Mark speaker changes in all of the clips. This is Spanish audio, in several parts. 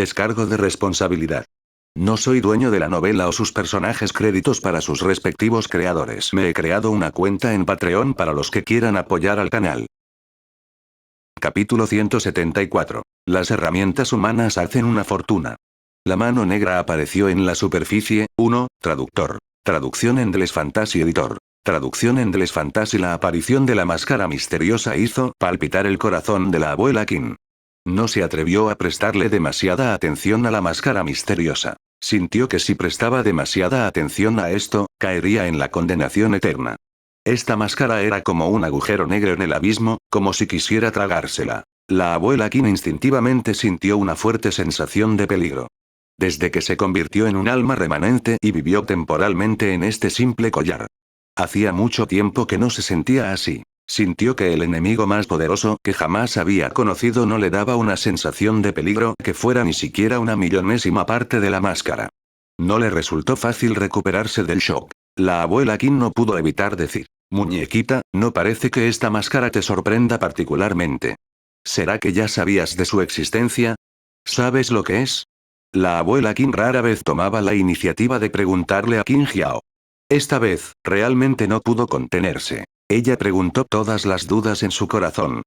Speaker 1: Descargo de responsabilidad. No soy dueño de la novela o sus personajes, créditos para sus respectivos creadores. Me he creado una cuenta en Patreon para los que quieran apoyar al canal. Capítulo 174. Las herramientas humanas hacen una fortuna. La mano negra apareció en la superficie. 1. Traductor. Traducción Endless Fantasy Editor. Traducción Endless Fantasy. La aparición de la máscara misteriosa hizo palpitar el corazón de la abuela Kim. No se atrevió a prestarle demasiada atención a la máscara misteriosa. Sintió que si prestaba demasiada atención a esto, caería en la condenación eterna. Esta máscara era como un agujero negro en el abismo, como si quisiera tragársela. La abuela Kim instintivamente sintió una fuerte sensación de peligro. Desde que se convirtió en un alma remanente y vivió temporalmente en este simple collar. Hacía mucho tiempo que no se sentía así. Sintió que el enemigo más poderoso que jamás había conocido no le daba una sensación de peligro que fuera ni siquiera una millonésima parte de la máscara. No le resultó fácil recuperarse del shock. La abuela Kim no pudo evitar decir: muñequita, no parece que esta máscara te sorprenda particularmente. ¿Será que ya sabías de su existencia? ¿Sabes lo que es? La abuela Kim rara vez tomaba la iniciativa de preguntarle a Qin Jiao. Esta vez, realmente no pudo contenerse. Ella preguntó todas las dudas en su corazón.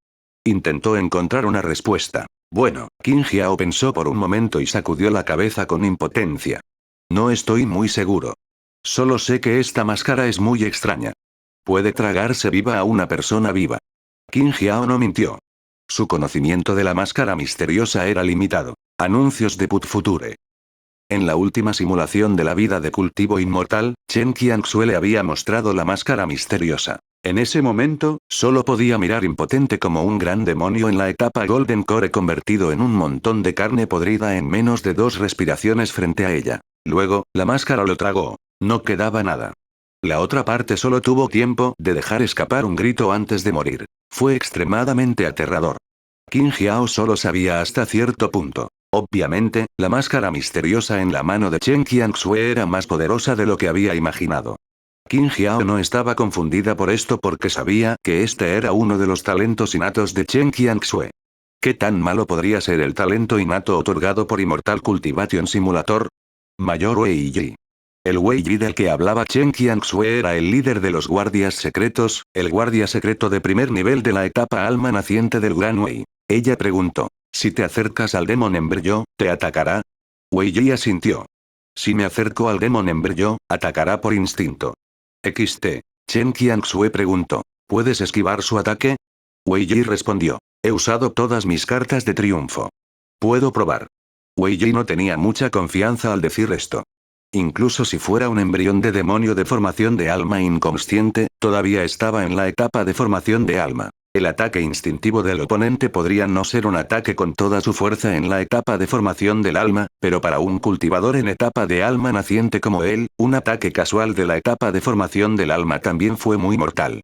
Speaker 1: Intentó encontrar una respuesta. Bueno, Qin Jiao pensó por un momento y sacudió la cabeza con impotencia. No estoy muy seguro. Solo sé que esta máscara es muy extraña. Puede tragarse viva a una persona viva. Qin Jiao no mintió. Su conocimiento de la máscara misteriosa era limitado. Anuncios de Put Future. En la última simulación de la vida de cultivo inmortal, Chen Qianxue le había mostrado la máscara misteriosa. En ese momento, solo podía mirar impotente como un gran demonio en la etapa Golden Core convertido en un montón de carne podrida en menos de 2 respiraciones frente a ella. Luego, la máscara lo tragó. No quedaba nada. La otra parte solo tuvo tiempo de dejar escapar un grito antes de morir. Fue extremadamente aterrador. Qin Jiao solo sabía hasta cierto punto. Obviamente, la máscara misteriosa en la mano de Chen Qianxue era más poderosa de lo que había imaginado. Qin Jiao no estaba confundida por esto porque sabía que este era uno de los talentos innatos de Chen Qianxue. ¿Qué tan malo podría ser el talento innato otorgado por Immortal Cultivation Simulator? Mayor Wei Yi. El Wei Yi del que hablaba Chen Qianxue era el líder de los guardias secretos, el guardia secreto de primer nivel de la etapa alma naciente del Gran Wei. Ella preguntó: si te acercas al Demon Embryo, ¿te atacará? Wei Yi asintió. Si me acerco al Demon Embryo, atacará por instinto. XT. Chen Qianxue preguntó: ¿puedes esquivar su ataque? Wei Yi respondió: he usado todas mis cartas de triunfo. Puedo probar. Wei Yi no tenía mucha confianza al decir esto. Incluso si fuera un embrión de demonio de formación de alma inconsciente, todavía estaba en la etapa de formación de alma. El ataque instintivo del oponente podría no ser un ataque con toda su fuerza en la etapa de formación del alma, pero para un cultivador en etapa de alma naciente como él, un ataque casual de la etapa de formación del alma también fue muy mortal.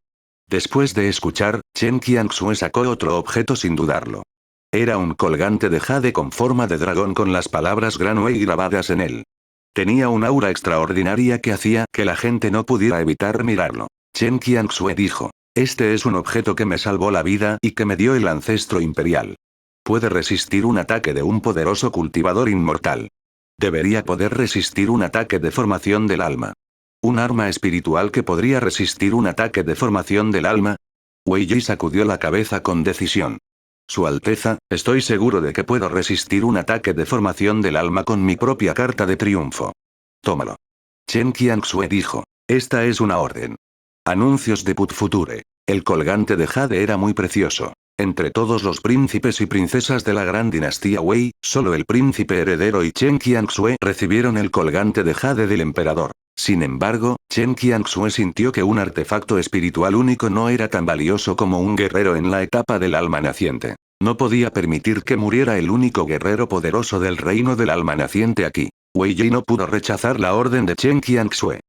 Speaker 1: Después de escuchar, Chen Qianxue sacó otro objeto sin dudarlo. Era un colgante de jade con forma de dragón con las palabras Gran Wei grabadas en él. Tenía un aura extraordinaria que hacía que la gente no pudiera evitar mirarlo. Chen Qianxue dijo: este es un objeto que me salvó la vida y que me dio el ancestro imperial. Puede resistir un ataque de un poderoso cultivador inmortal. Debería poder resistir un ataque de formación del alma. Un arma espiritual que podría resistir un ataque de formación del alma. Wei Yi sacudió la cabeza con decisión. Su Alteza, estoy seguro de que puedo resistir un ataque de formación del alma con mi propia carta de triunfo. Tómalo. Chen Qianxue dijo: esta es una orden. Anuncios de Put Future. El colgante de jade era muy precioso. Entre todos los príncipes y princesas de la gran dinastía Wei, solo el príncipe heredero y Chen Qianxue recibieron el colgante de jade del emperador. Sin embargo, Chen Qianxue sintió que un artefacto espiritual único no era tan valioso como un guerrero en la etapa del alma naciente. No podía permitir que muriera el único guerrero poderoso del reino del alma naciente aquí. Wei Yi no pudo rechazar la orden de Chen Qianxue.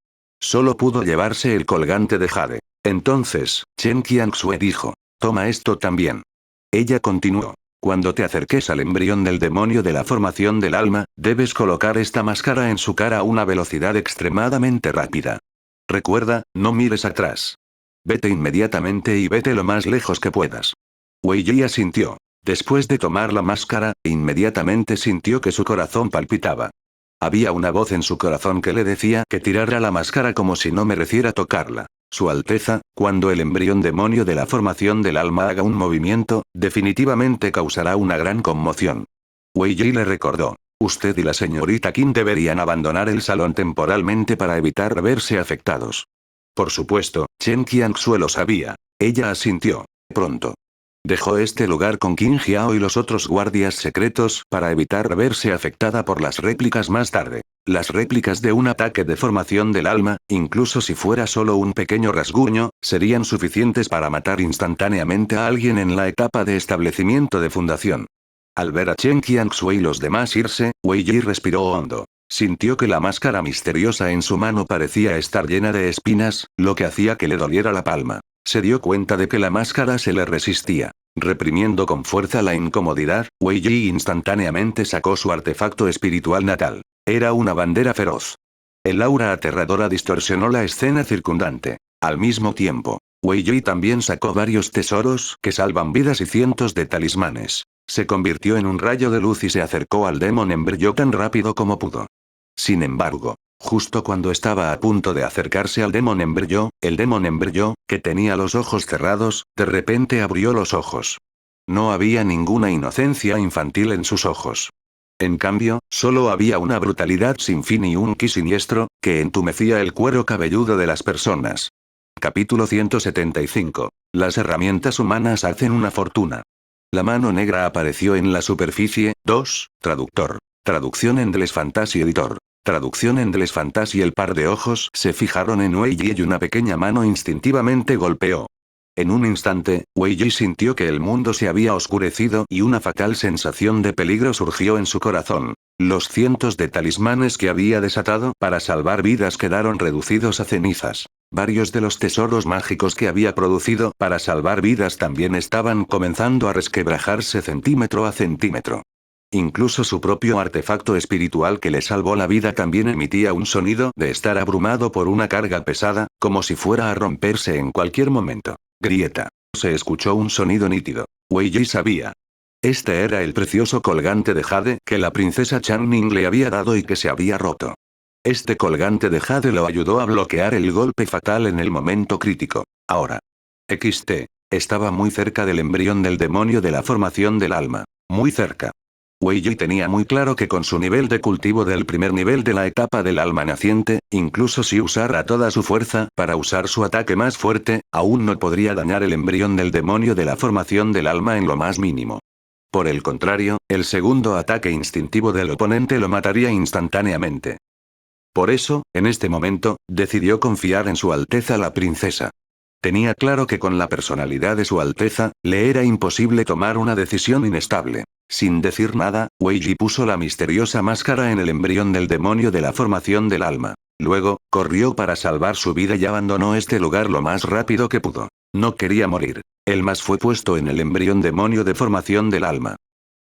Speaker 1: Solo pudo llevarse el colgante de jade. Entonces, Chen Qianxue dijo: toma esto también. Ella continuó: cuando te acerques al embrión del demonio de la formación del alma, debes colocar esta máscara en su cara a una velocidad extremadamente rápida. Recuerda, no mires atrás. Vete inmediatamente y vete lo más lejos que puedas. Wei Yi asintió. Después de tomar la máscara, inmediatamente sintió que su corazón palpitaba. Había una voz en su corazón que le decía que tirara la máscara como si no mereciera tocarla. Su Alteza, cuando el embrión demonio de la formación del alma haga un movimiento, definitivamente causará una gran conmoción. Wei Yi le recordó. Usted y la señorita Qin deberían abandonar el salón temporalmente para evitar verse afectados. Por supuesto, Chen Qianxue lo sabía. Ella asintió. Pronto. Dejó este lugar con Qin Jiao y los otros guardias secretos para evitar verse afectada por las réplicas más tarde. Las réplicas de un ataque de formación del alma, incluso si fuera solo un pequeño rasguño, serían suficientes para matar instantáneamente a alguien en la etapa de establecimiento de fundación. Al ver a Chen Qianxue y los demás irse, Wei Yi respiró hondo. Sintió que la máscara misteriosa en su mano parecía estar llena de espinas, lo que hacía que le doliera la palma. Se dio cuenta de que la máscara se le resistía. Reprimiendo con fuerza la incomodidad, Wei Yi instantáneamente sacó su artefacto espiritual natal. Era una bandera feroz. El aura aterradora distorsionó la escena circundante. Al mismo tiempo, Wei Yi también sacó varios tesoros que salvan vidas y cientos de talismanes. Se convirtió en un rayo de luz y se acercó al Demon Embryo tan rápido como pudo. Sin embargo, justo cuando estaba a punto de acercarse al Demon Embryo, el Demon Embryo, que tenía los ojos cerrados, de repente abrió los ojos. No había ninguna inocencia infantil en sus ojos. En cambio, solo había una brutalidad sin fin y un ki siniestro, que entumecía el cuero cabelludo de las personas. Capítulo 175. Las herramientas humanas hacen una fortuna. La mano negra apareció en la superficie. 2. Traductor. Traducción en Endless Fantasy Editor. Traducción en Endless Fantasy. El par de ojos se fijaron en Wei Yi y una pequeña mano instintivamente golpeó. En un instante, Wei Yi sintió que el mundo se había oscurecido y una fatal sensación de peligro surgió en su corazón. Los cientos de talismanes que había desatado para salvar vidas quedaron reducidos a cenizas. Varios de los tesoros mágicos que había producido para salvar vidas también estaban comenzando a resquebrajarse centímetro a centímetro. Incluso su propio artefacto espiritual que le salvó la vida también emitía un sonido de estar abrumado por una carga pesada, como si fuera a romperse en cualquier momento. Grieta. Se escuchó un sonido nítido. Wei Yi sabía. Este era el precioso colgante de jade que la princesa Channing le había dado y que se había roto. Este colgante de jade lo ayudó a bloquear el golpe fatal en el momento crítico. Ahora. XT. Estaba muy cerca del embrión del demonio de la formación del alma. Muy cerca. Wei Yi tenía muy claro que con su nivel de cultivo del primer nivel de la etapa del alma naciente, incluso si usara toda su fuerza para usar su ataque más fuerte, aún no podría dañar el embrión del demonio de la formación del alma en lo más mínimo. Por el contrario, el segundo ataque instintivo del oponente lo mataría instantáneamente. Por eso, en este momento, decidió confiar en Su Alteza la princesa. Tenía claro que con la personalidad de Su Alteza, le era imposible tomar una decisión inestable. Sin decir nada, Wei Yi puso la misteriosa máscara en el embrión del demonio de la formación del alma. Luego, corrió para salvar su vida y abandonó este lugar lo más rápido que pudo. No quería morir. El más fue puesto en el embrión demonio de formación del alma.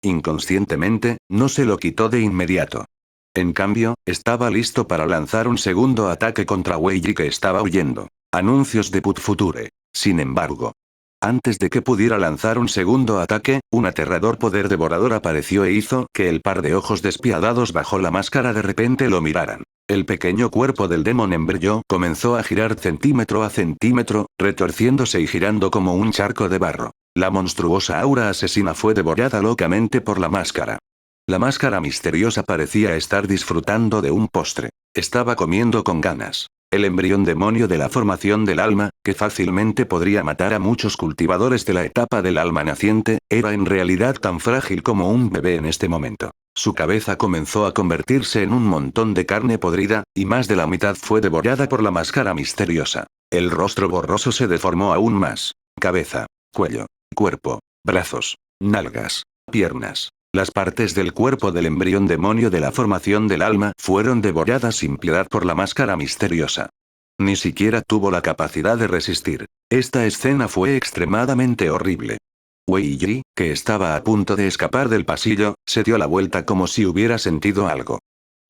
Speaker 1: Inconscientemente, no se lo quitó de inmediato. En cambio, estaba listo para lanzar un segundo ataque contra Wei Yi que estaba huyendo. Anuncios de Put Future. Sin embargo, antes de que pudiera lanzar un segundo ataque, un aterrador poder devorador apareció e hizo que el par de ojos despiadados bajo la máscara de repente lo miraran. El pequeño cuerpo del Demon Embryo comenzó a girar centímetro a centímetro, retorciéndose y girando como un charco de barro. La monstruosa aura asesina fue devorada locamente por la máscara. La máscara misteriosa parecía estar disfrutando de un postre. Estaba comiendo con ganas. El embrión demonio de la formación del alma, que fácilmente podría matar a muchos cultivadores de la etapa del alma naciente, era en realidad tan frágil como un bebé en este momento. Su cabeza comenzó a convertirse en un montón de carne podrida, y más de la mitad fue devorada por la máscara misteriosa. El rostro borroso se deformó aún más. Cabeza, cuello, cuerpo, brazos, nalgas, piernas. Las partes del cuerpo del embrión demonio de la formación del alma fueron devoradas sin piedad por la máscara misteriosa. Ni siquiera tuvo la capacidad de resistir. Esta escena fue extremadamente horrible. Wei Yi, que estaba a punto de escapar del pasillo, se dio la vuelta como si hubiera sentido algo.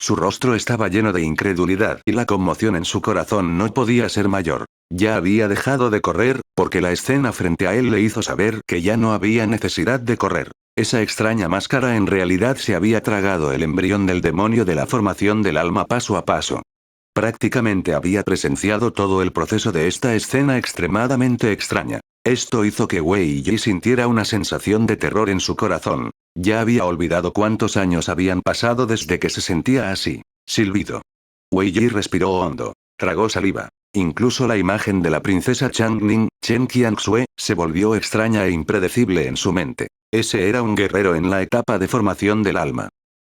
Speaker 1: Su rostro estaba lleno de incredulidad y la conmoción en su corazón no podía ser mayor. Ya había dejado de correr, porque la escena frente a él le hizo saber que ya no había necesidad de correr. Esa extraña máscara en realidad se había tragado el embrión del demonio de la formación del alma paso a paso. Prácticamente había presenciado todo el proceso de esta escena extremadamente extraña. Esto hizo que Wei Yi sintiera una sensación de terror en su corazón. Ya había olvidado cuántos años habían pasado desde que se sentía así. Silbido. Wei Yi respiró hondo. Tragó saliva. Incluso la imagen de la princesa Changning, Chen Qianxue, se volvió extraña e impredecible en su mente. Ese era un guerrero en la etapa de formación del alma.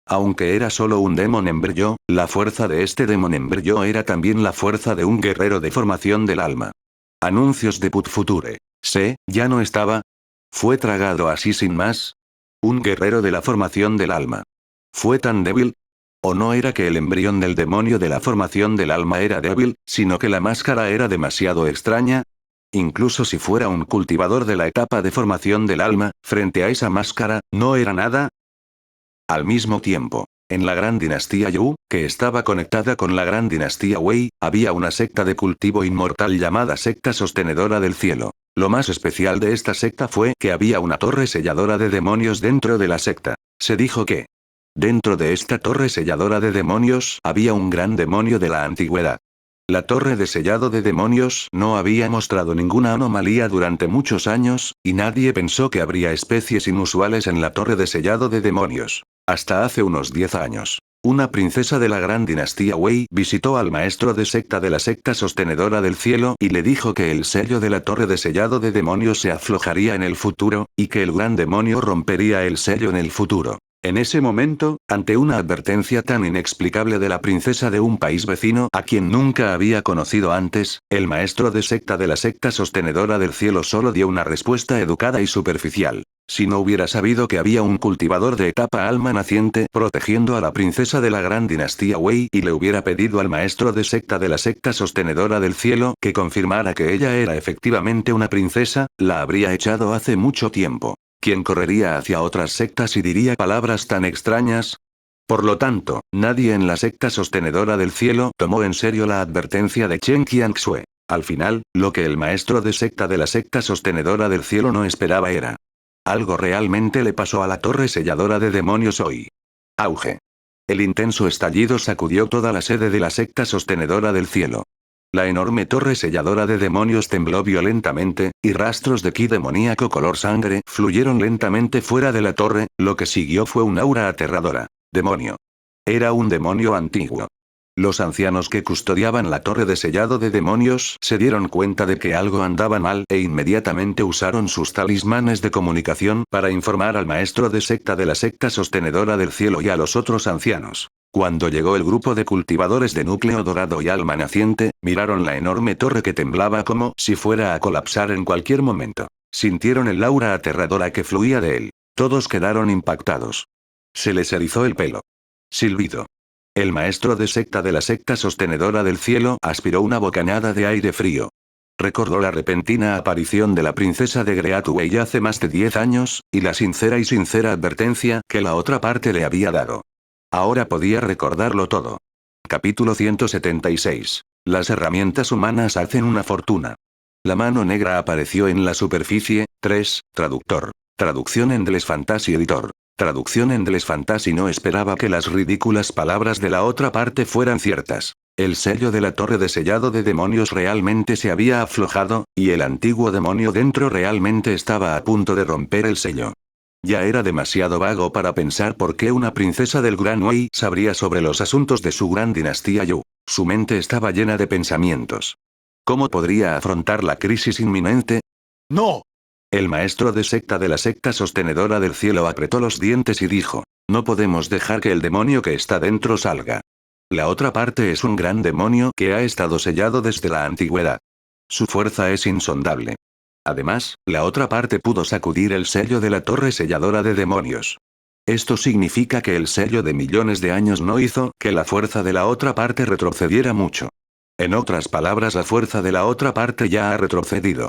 Speaker 1: Aunque era solo un Demon Embryo, la fuerza de este Demon Embryo era también la fuerza de un guerrero de formación del alma. Anuncios de Put Future. Ya no estaba. ¿Fue tragado así sin más? Un guerrero de la formación del alma. ¿Fue tan débil? ¿O no era que el embrión del demonio de la formación del alma era débil, sino que la máscara era demasiado extraña? Incluso si fuera un cultivador de la etapa de formación del alma, frente a esa máscara, ¿no era nada? Al mismo tiempo, en la gran dinastía Yu, que estaba conectada con la gran dinastía Wei, había una secta de cultivo inmortal llamada Secta Sostenedora del Cielo. Lo más especial de esta secta fue que había una torre selladora de demonios dentro de la secta. Se dijo que dentro de esta torre selladora de demonios había un gran demonio de la antigüedad. La torre de sellado de demonios no había mostrado ninguna anomalía durante muchos años, y nadie pensó que habría especies inusuales en la torre de sellado de demonios. Hasta hace unos 10 años. Una princesa de la gran dinastía Wei visitó al maestro de secta de la secta sostenedora del cielo y le dijo que el sello de la torre de sellado de demonios se aflojaría en el futuro, y que el gran demonio rompería el sello en el futuro. En ese momento, ante una advertencia tan inexplicable de la princesa de un país vecino a quien nunca había conocido antes, el maestro de secta de la secta sostenedora del cielo solo dio una respuesta educada y superficial. Si no hubiera sabido que había un cultivador de etapa alma naciente protegiendo a la princesa de la gran dinastía Wei y le hubiera pedido al maestro de secta de la secta sostenedora del cielo que confirmara que ella era efectivamente una princesa, la habría echado hace mucho tiempo. ¿Quién correría hacia otras sectas y diría palabras tan extrañas? Por lo tanto, nadie en la secta sostenedora del cielo tomó en serio la advertencia de Chen Qianxue. Al final, lo que el maestro de secta de la secta sostenedora del cielo no esperaba era: algo realmente le pasó a la torre selladora de demonios hoy. Auge. El intenso estallido sacudió toda la sede de la secta sostenedora del cielo. La enorme torre selladora de demonios tembló violentamente, y rastros de ki demoníaco color sangre fluyeron lentamente fuera de la torre. Lo que siguió fue un aura aterradora. Demonio. Era un demonio antiguo. Los ancianos que custodiaban la torre de sellado de demonios se dieron cuenta de que algo andaba mal e inmediatamente usaron sus talismanes de comunicación para informar al maestro de secta de la secta sostenedora del cielo y a los otros ancianos. Cuando llegó el grupo de cultivadores de núcleo dorado y alma naciente, miraron la enorme torre que temblaba como si fuera a colapsar en cualquier momento. Sintieron el aura aterradora que fluía de él. Todos quedaron impactados. Se les erizó el pelo. Silbido. El maestro de secta de la secta sostenedora del cielo aspiró una bocanada de aire frío. Recordó la repentina aparición de la princesa de Great Wei hace más de 10 años, y la sincera advertencia que la otra parte le había dado. Ahora podía recordarlo todo. Capítulo 176. Las herramientas humanas hacen una fortuna. La mano negra apareció en la superficie. 3. Traductor. Traducción en Deles Fantasy Editor. Traducción en Deles Fantasy no esperaba que las ridículas palabras de la otra parte fueran ciertas. El sello de la torre de sellado de demonios realmente se había aflojado, y el antiguo demonio dentro realmente estaba a punto de romper el sello. Ya era demasiado vago para pensar por qué una princesa del Gran Wei sabría sobre los asuntos de su gran dinastía Yu. Su mente estaba llena de pensamientos. ¿Cómo podría afrontar la crisis inminente? ¡No! El maestro de secta de la secta sostenedora del cielo apretó los dientes y dijo: no podemos dejar que el demonio que está dentro salga. La otra parte es un gran demonio que ha estado sellado desde la antigüedad. Su fuerza es insondable. Además, la otra parte pudo sacudir el sello de la torre selladora de demonios. Esto significa que el sello de millones de años no hizo que la fuerza de la otra parte retrocediera mucho. En otras palabras, la fuerza de la otra parte ya ha retrocedido.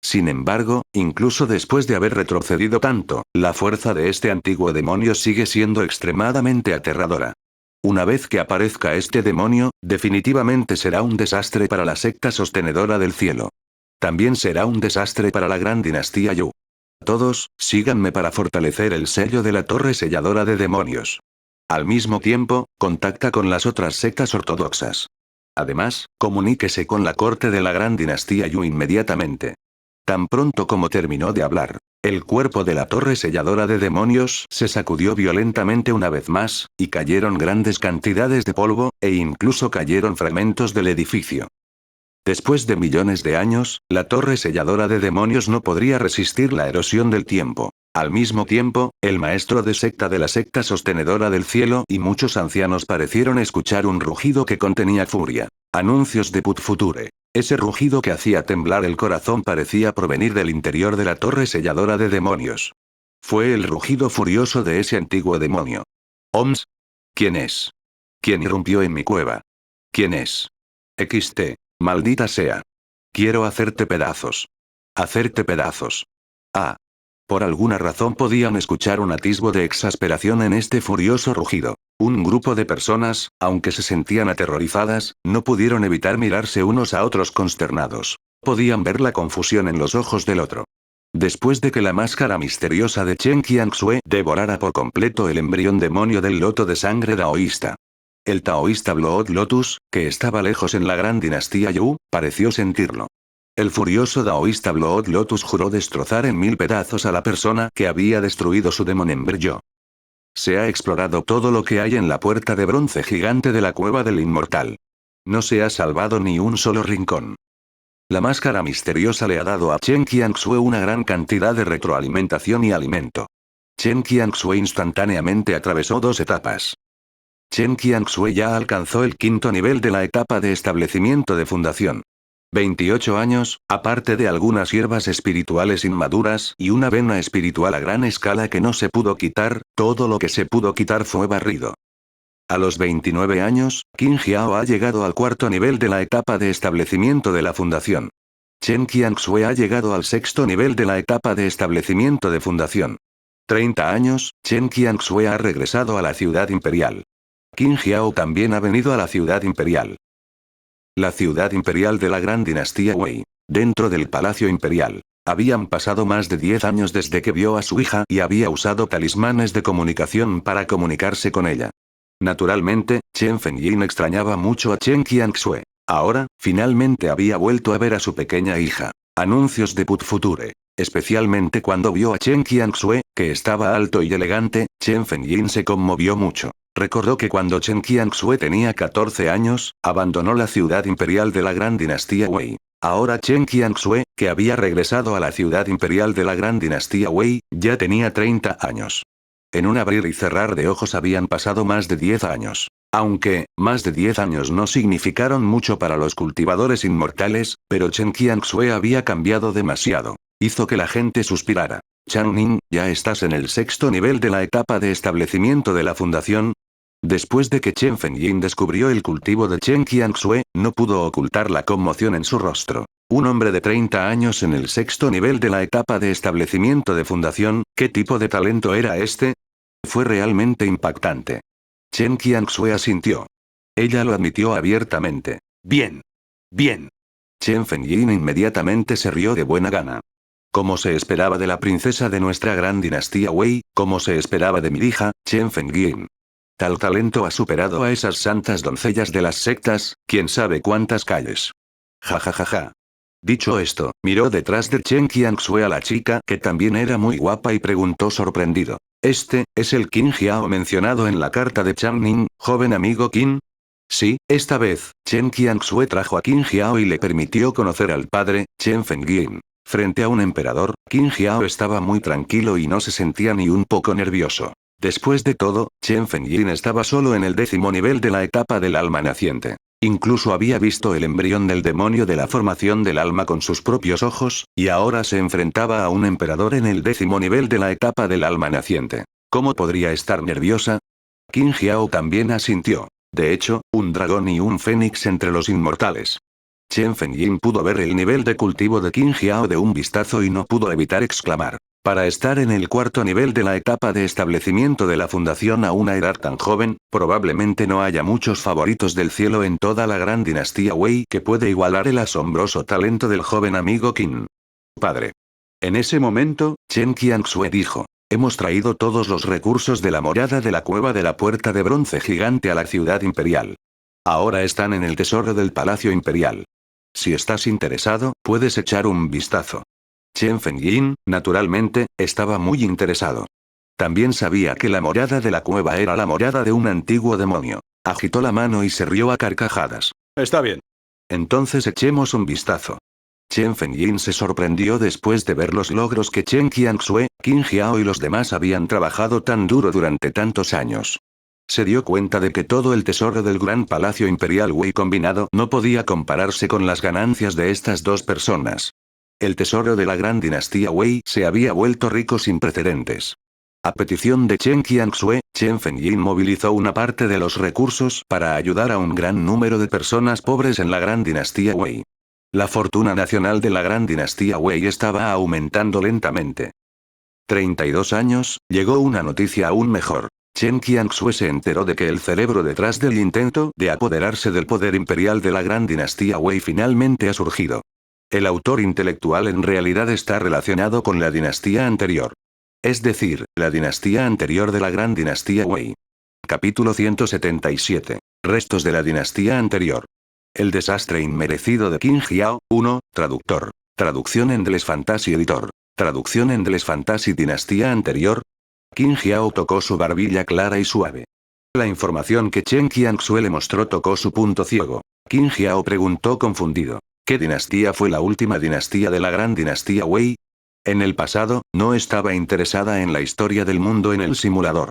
Speaker 1: Sin embargo, incluso después de haber retrocedido tanto, la fuerza de este antiguo demonio sigue siendo extremadamente aterradora. Una vez que aparezca este demonio, definitivamente será un desastre para la secta sostenedora del cielo. También será un desastre para la gran dinastía Yu. Todos, síganme para fortalecer el sello de la torre selladora de demonios. Al mismo tiempo, contacta con las otras sectas ortodoxas. Además, comuníquese con la corte de la gran dinastía Yu inmediatamente. Tan pronto como terminó de hablar, el cuerpo de la torre selladora de demonios se sacudió violentamente una vez más, y cayeron grandes cantidades de polvo, e incluso cayeron fragmentos del edificio. Después de millones de años, la torre selladora de demonios no podría resistir la erosión del tiempo. Al mismo tiempo, el maestro de secta de la secta sostenedora del cielo y muchos ancianos parecieron escuchar un rugido que contenía furia. Anuncios de Put Future. Ese rugido que hacía temblar el corazón parecía provenir del interior de la torre selladora de demonios. Fue el rugido furioso de ese antiguo demonio. ¿Oms? ¿Quién es? ¿Quién irrumpió en mi cueva? ¿Quién es? XT. Maldita sea. Quiero hacerte pedazos. Hacerte pedazos. Ah. Por alguna razón podían escuchar un atisbo de exasperación en este furioso rugido. Un grupo de personas, aunque se sentían aterrorizadas, no pudieron evitar mirarse unos a otros consternados. Podían ver la confusión en los ojos del otro. Después de que la máscara misteriosa de Chen Qianxue devorara por completo el embrión demonio del loto de sangre taoísta. El taoísta Blood Lotus, que estaba lejos en la gran dinastía Yu, pareció sentirlo. El furioso taoísta Blood Lotus juró destrozar en 1000 pedazos a la persona que había destruido su demon embrión. Se ha explorado todo lo que hay en la puerta de bronce gigante de la cueva del inmortal. No se ha salvado ni un solo rincón. La máscara misteriosa le ha dado a Chen Qianxue una gran cantidad de retroalimentación y alimento. Chen Qianxue instantáneamente atravesó 2 etapas. Chen Qianxue ya alcanzó el 5.º nivel de la etapa de establecimiento de fundación. 28 años, aparte de algunas hierbas espirituales inmaduras y una vena espiritual a gran escala que no se pudo quitar, todo lo que se pudo quitar fue barrido. A los 29 años, Qin Jiao ha llegado al 4.º nivel de la etapa de establecimiento de la fundación. Chen Qianxue ha llegado al 6.º nivel de la etapa de establecimiento de fundación. 30 años, Chen Qianxue ha regresado a la ciudad imperial. Qin Jiao también ha venido a la ciudad imperial. La ciudad imperial de la gran dinastía Wei. Dentro del palacio imperial. Habían pasado más de 10 años desde que vio a su hija y había usado talismanes de comunicación para comunicarse con ella. Naturalmente, Chen Fengyin extrañaba mucho a Chen Qianxue. Ahora, finalmente había vuelto a ver a su pequeña hija. Anuncios de Put Future. Especialmente cuando vio a Chen Qianxue, que estaba alto y elegante, Chen Fengyin se conmovió mucho. Recordó que cuando Chen Qianxue tenía 14 años, abandonó la ciudad imperial de la gran dinastía Wei. Ahora Chen Qianxue, que había regresado a la ciudad imperial de la gran dinastía Wei, ya tenía 30 años. En un abrir y cerrar de ojos habían pasado más de 10 años. Aunque, más de 10 años no significaron mucho para los cultivadores inmortales, pero Chen Qianxue había cambiado demasiado. Hizo que la gente suspirara. Chang Ning, ya estás en el 6.º nivel de la etapa de establecimiento de la fundación. Después de que Chen Fengyin descubrió el cultivo de Chen Qianxue, no pudo ocultar la conmoción en su rostro. Un hombre de 30 años en el 6.º nivel de la etapa de establecimiento de fundación, ¿qué tipo de talento era este? Fue realmente impactante. Chen Qianxue asintió. Ella lo admitió abiertamente. Bien. Bien. Chen Fengyin inmediatamente se rió de buena gana. Como se esperaba de la princesa de nuestra gran dinastía Wei, como se esperaba de mi hija, Chen Fengyin. Tal talento ha superado a esas santas doncellas de las sectas, quién sabe cuántas calles. Ja ja ja ja. Dicho esto, miró detrás de Chen Qianxue a la chica que también era muy guapa y preguntó sorprendido. ¿Este, es el Qin Jiao mencionado en la carta de Chang Ning, joven amigo Qin? Sí, esta vez, Chen Qianxue trajo a Qin Jiao y le permitió conocer al padre, Chen Fengyin. Frente a un emperador, Qin Jiao estaba muy tranquilo y no se sentía ni un poco nervioso. Después de todo, Chen Fengyin estaba solo en el 10.º nivel de la etapa del alma naciente. Incluso había visto el embrión del demonio de la formación del alma con sus propios ojos, y ahora se enfrentaba a un emperador en el 10.º nivel de la etapa del alma naciente. ¿Cómo podría estar nerviosa? Qin Jiao también asintió. De hecho, un dragón y un fénix entre los inmortales. Chen Fengyin pudo ver el nivel de cultivo de Qin Jiao de un vistazo y no pudo evitar exclamar. Para estar en el cuarto nivel de la etapa de establecimiento de la fundación a una edad tan joven, probablemente no haya muchos favoritos del cielo en toda la gran dinastía Wei que puede igualar el asombroso talento del joven amigo Qin. Padre. En ese momento, Chen Qianxue dijo: hemos traído todos los recursos de la morada de la cueva de la puerta de bronce gigante a la ciudad imperial. Ahora están en el tesoro del palacio imperial. Si estás interesado, puedes echar un vistazo. Chen Fengyin, naturalmente, estaba muy interesado. También sabía que la morada de la cueva era la morada de un antiguo demonio. Agitó la mano y se rió a carcajadas.
Speaker 2: Está bien.
Speaker 1: Entonces echemos un vistazo. Chen Fengyin se sorprendió después de ver los logros que Chen Qianxue, Qin Jiao y los demás habían trabajado tan duro durante tantos años. Se dio cuenta de que todo el tesoro del gran palacio imperial Wei combinado no podía compararse con las ganancias de estas dos personas. El tesoro de la gran dinastía Wei se había vuelto rico sin precedentes. A petición de Chen Qianxue, Chen Fengyin movilizó una parte de los recursos para ayudar a un gran número de personas pobres en la gran dinastía Wei. La fortuna nacional de la gran dinastía Wei estaba aumentando lentamente. 32 años, llegó una noticia aún mejor. Chen Qianxue se enteró de que el cerebro detrás del intento de apoderarse del poder imperial de la gran dinastía Wei finalmente ha surgido. El autor intelectual en realidad está relacionado con la dinastía anterior. Es decir, la dinastía anterior de la gran dinastía Wei. Capítulo 177. Restos de la dinastía anterior. El desastre inmerecido de Qin Jiao, 1, traductor. Traducción en Endless Fantasy Editor. Traducción en Endless Fantasy Dinastía anterior. Qin Jiao tocó su barbilla clara y suave. La información que Chen Qianxue le mostró tocó su punto ciego. Qin Jiao preguntó confundido. ¿Qué dinastía fue la última dinastía de la gran dinastía Wei? En el pasado, no estaba interesada en la historia del mundo en el simulador.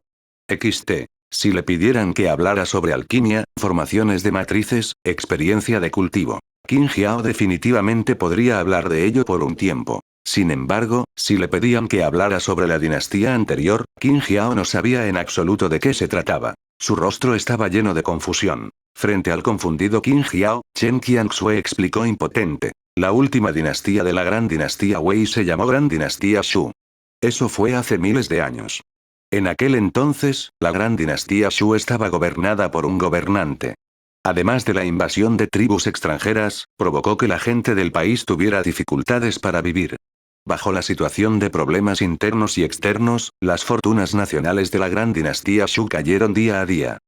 Speaker 1: XT. Si le pidieran que hablara sobre alquimia, formaciones de matrices, experiencia de cultivo, Qin Jiao definitivamente podría hablar de ello por un tiempo. Sin embargo, si le pedían que hablara sobre la dinastía anterior, Qin Jiao no sabía en absoluto de qué se trataba. Su rostro estaba lleno de confusión. Frente al confundido Qin Jiao, Chen Qianxue explicó impotente. La última dinastía de la gran dinastía Wei se llamó Gran Dinastía Shu. Eso fue hace miles de años. En aquel entonces, la gran dinastía Shu estaba gobernada por un gobernante. Además de la invasión de tribus extranjeras, provocó que la gente del país tuviera dificultades para vivir. Bajo la situación de problemas internos y externos, las fortunas nacionales de la gran dinastía Shu cayeron día a día.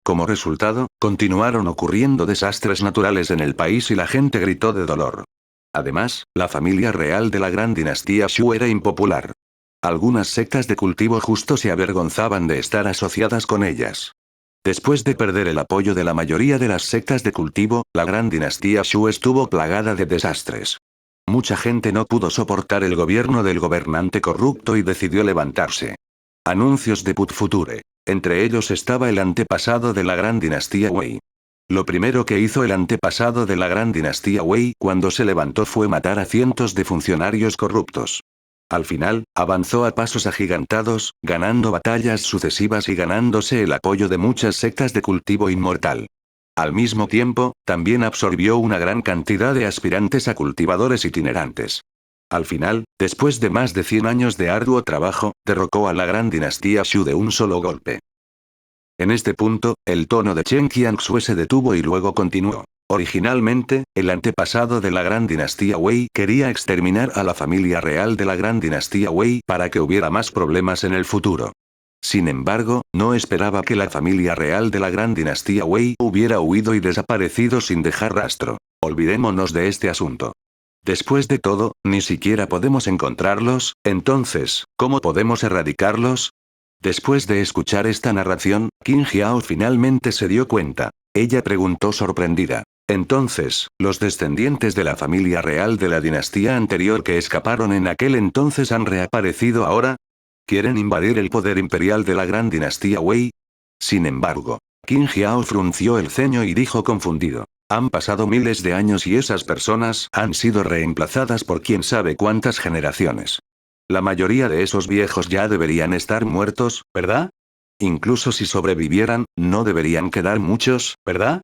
Speaker 1: Como resultado, continuaron ocurriendo desastres naturales en el país y la gente gritó de dolor. Además, la familia real de la gran dinastía Shu era impopular. Algunas sectas de cultivo justo se avergonzaban de estar asociadas con ellas. Después de perder el apoyo de la mayoría de las sectas de cultivo, la gran dinastía Shu estuvo plagada de desastres. Mucha gente no pudo soportar el gobierno del gobernante corrupto y decidió levantarse. Anuncios de Put Future. Entre ellos estaba el antepasado de la gran dinastía Wei. Lo primero que hizo el antepasado de la gran dinastía Wei cuando se levantó fue matar a cientos de funcionarios corruptos. Al final, avanzó a pasos agigantados, ganando batallas sucesivas y ganándose el apoyo de muchas sectas de cultivo inmortal. Al mismo tiempo, también absorbió una gran cantidad de aspirantes a cultivadores itinerantes. Al final, después de más de 100 años de arduo trabajo, derrocó a la gran dinastía Shu de un solo golpe. En este punto, el tono de Chen Qianxue se detuvo y luego continuó. Originalmente, el antepasado de la gran dinastía Wei quería exterminar a la familia real de la gran dinastía Wei para que hubiera más problemas en el futuro. Sin embargo, no esperaba que la familia real de la gran dinastía Wei hubiera huido y desaparecido sin dejar rastro. Olvidémonos de este asunto. Después de todo, ni siquiera podemos encontrarlos, entonces, ¿cómo podemos erradicarlos? Después de escuchar esta narración, Qin Jiao finalmente se dio cuenta. Ella preguntó sorprendida. Entonces, ¿los descendientes de la familia real de la dinastía anterior que escaparon en aquel entonces han reaparecido ahora? ¿Quieren invadir el poder imperial de la gran dinastía Wei? Sin embargo, Qin Jiao frunció el ceño y dijo confundido. Han pasado miles de años y esas personas han sido reemplazadas por quién sabe cuántas generaciones. La mayoría de esos viejos ya deberían estar muertos, ¿verdad? Incluso si sobrevivieran, no deberían quedar muchos, ¿verdad?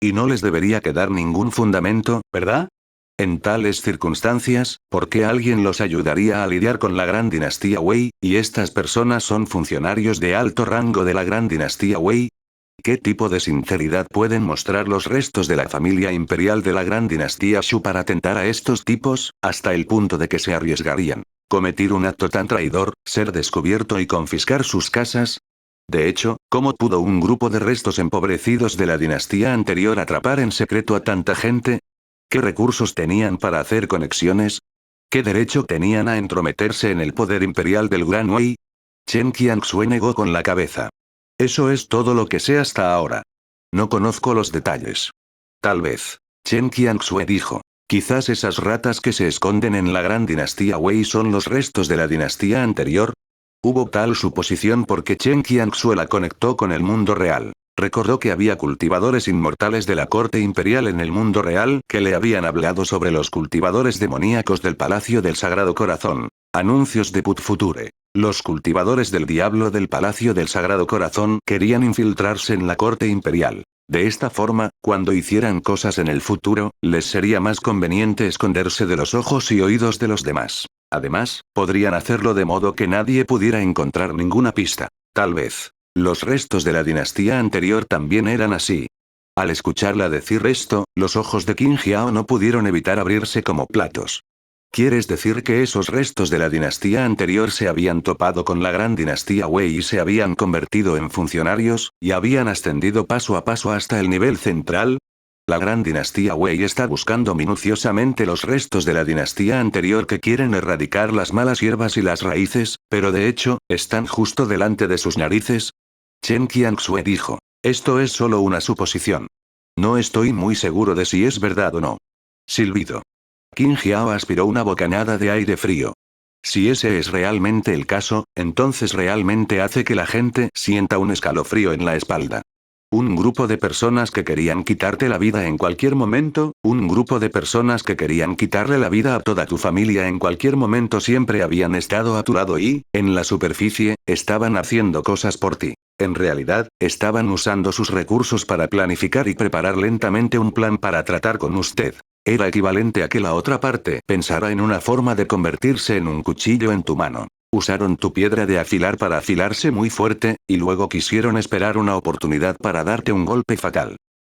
Speaker 1: Y no les debería quedar ningún fundamento, ¿verdad? En tales circunstancias, ¿por qué alguien los ayudaría a lidiar con la gran dinastía Wei, y estas personas son funcionarios de alto rango de la gran dinastía Wei? ¿Qué tipo de sinceridad pueden mostrar los restos de la familia imperial de la gran dinastía Shu para tentar a estos tipos, hasta el punto de que se arriesgarían cometer un acto tan traidor, ser descubierto y confiscar sus casas? De hecho, ¿cómo pudo un grupo de restos empobrecidos de la dinastía anterior atrapar en secreto a tanta gente? ¿Qué recursos tenían para hacer conexiones? ¿Qué derecho tenían a entrometerse en el poder imperial del Gran Wei? Chen Qianxue negó con la cabeza. Eso es todo lo que sé hasta ahora. No conozco los detalles. Tal vez. Chen Qianxue dijo. Quizás esas ratas que se esconden en la gran dinastía Wei son los restos de la dinastía anterior. Hubo tal suposición porque Chen Qianxue la conectó con el mundo real. Recordó que había cultivadores inmortales de la corte imperial en el mundo real que le habían hablado sobre los cultivadores demoníacos del Palacio del Sagrado Corazón. Anuncios de Put Future. Los cultivadores del diablo del Palacio del Sagrado Corazón querían infiltrarse en la corte imperial. De esta forma, cuando hicieran cosas en el futuro, les sería más conveniente esconderse de los ojos y oídos de los demás. Además, podrían hacerlo de modo que nadie pudiera encontrar ninguna pista. Tal vez. Los restos de la dinastía anterior también eran así. Al escucharla decir esto, los ojos de Qin Jiao no pudieron evitar abrirse como platos. ¿Quieres decir que esos restos de la dinastía anterior se habían topado con la gran dinastía Wei y se habían convertido en funcionarios, y habían ascendido paso a paso hasta el nivel central? La gran dinastía Wei está buscando minuciosamente los restos de la dinastía anterior que quieren erradicar las malas hierbas y las raíces, pero de hecho, están justo delante de sus narices. Chen Qianxue dijo. Esto es solo una suposición. No estoy muy seguro de si es verdad o no. Silbido. Qin Jiao aspiró una bocanada de aire frío. Si ese es realmente el caso, entonces realmente hace que la gente sienta un escalofrío en la espalda. Un grupo de personas que querían quitarte la vida en cualquier momento, un grupo de personas que querían quitarle la vida a toda tu familia en cualquier momento siempre habían estado a tu lado y, en la superficie, estaban haciendo cosas por ti. En realidad, estaban usando sus recursos para planificar y preparar lentamente un plan para tratar con usted. Era equivalente a que la otra parte pensara en una forma de convertirse en un cuchillo en tu mano. Usaron tu piedra de afilar para afilarse muy fuerte, y luego quisieron esperar una oportunidad para darte un golpe fatal.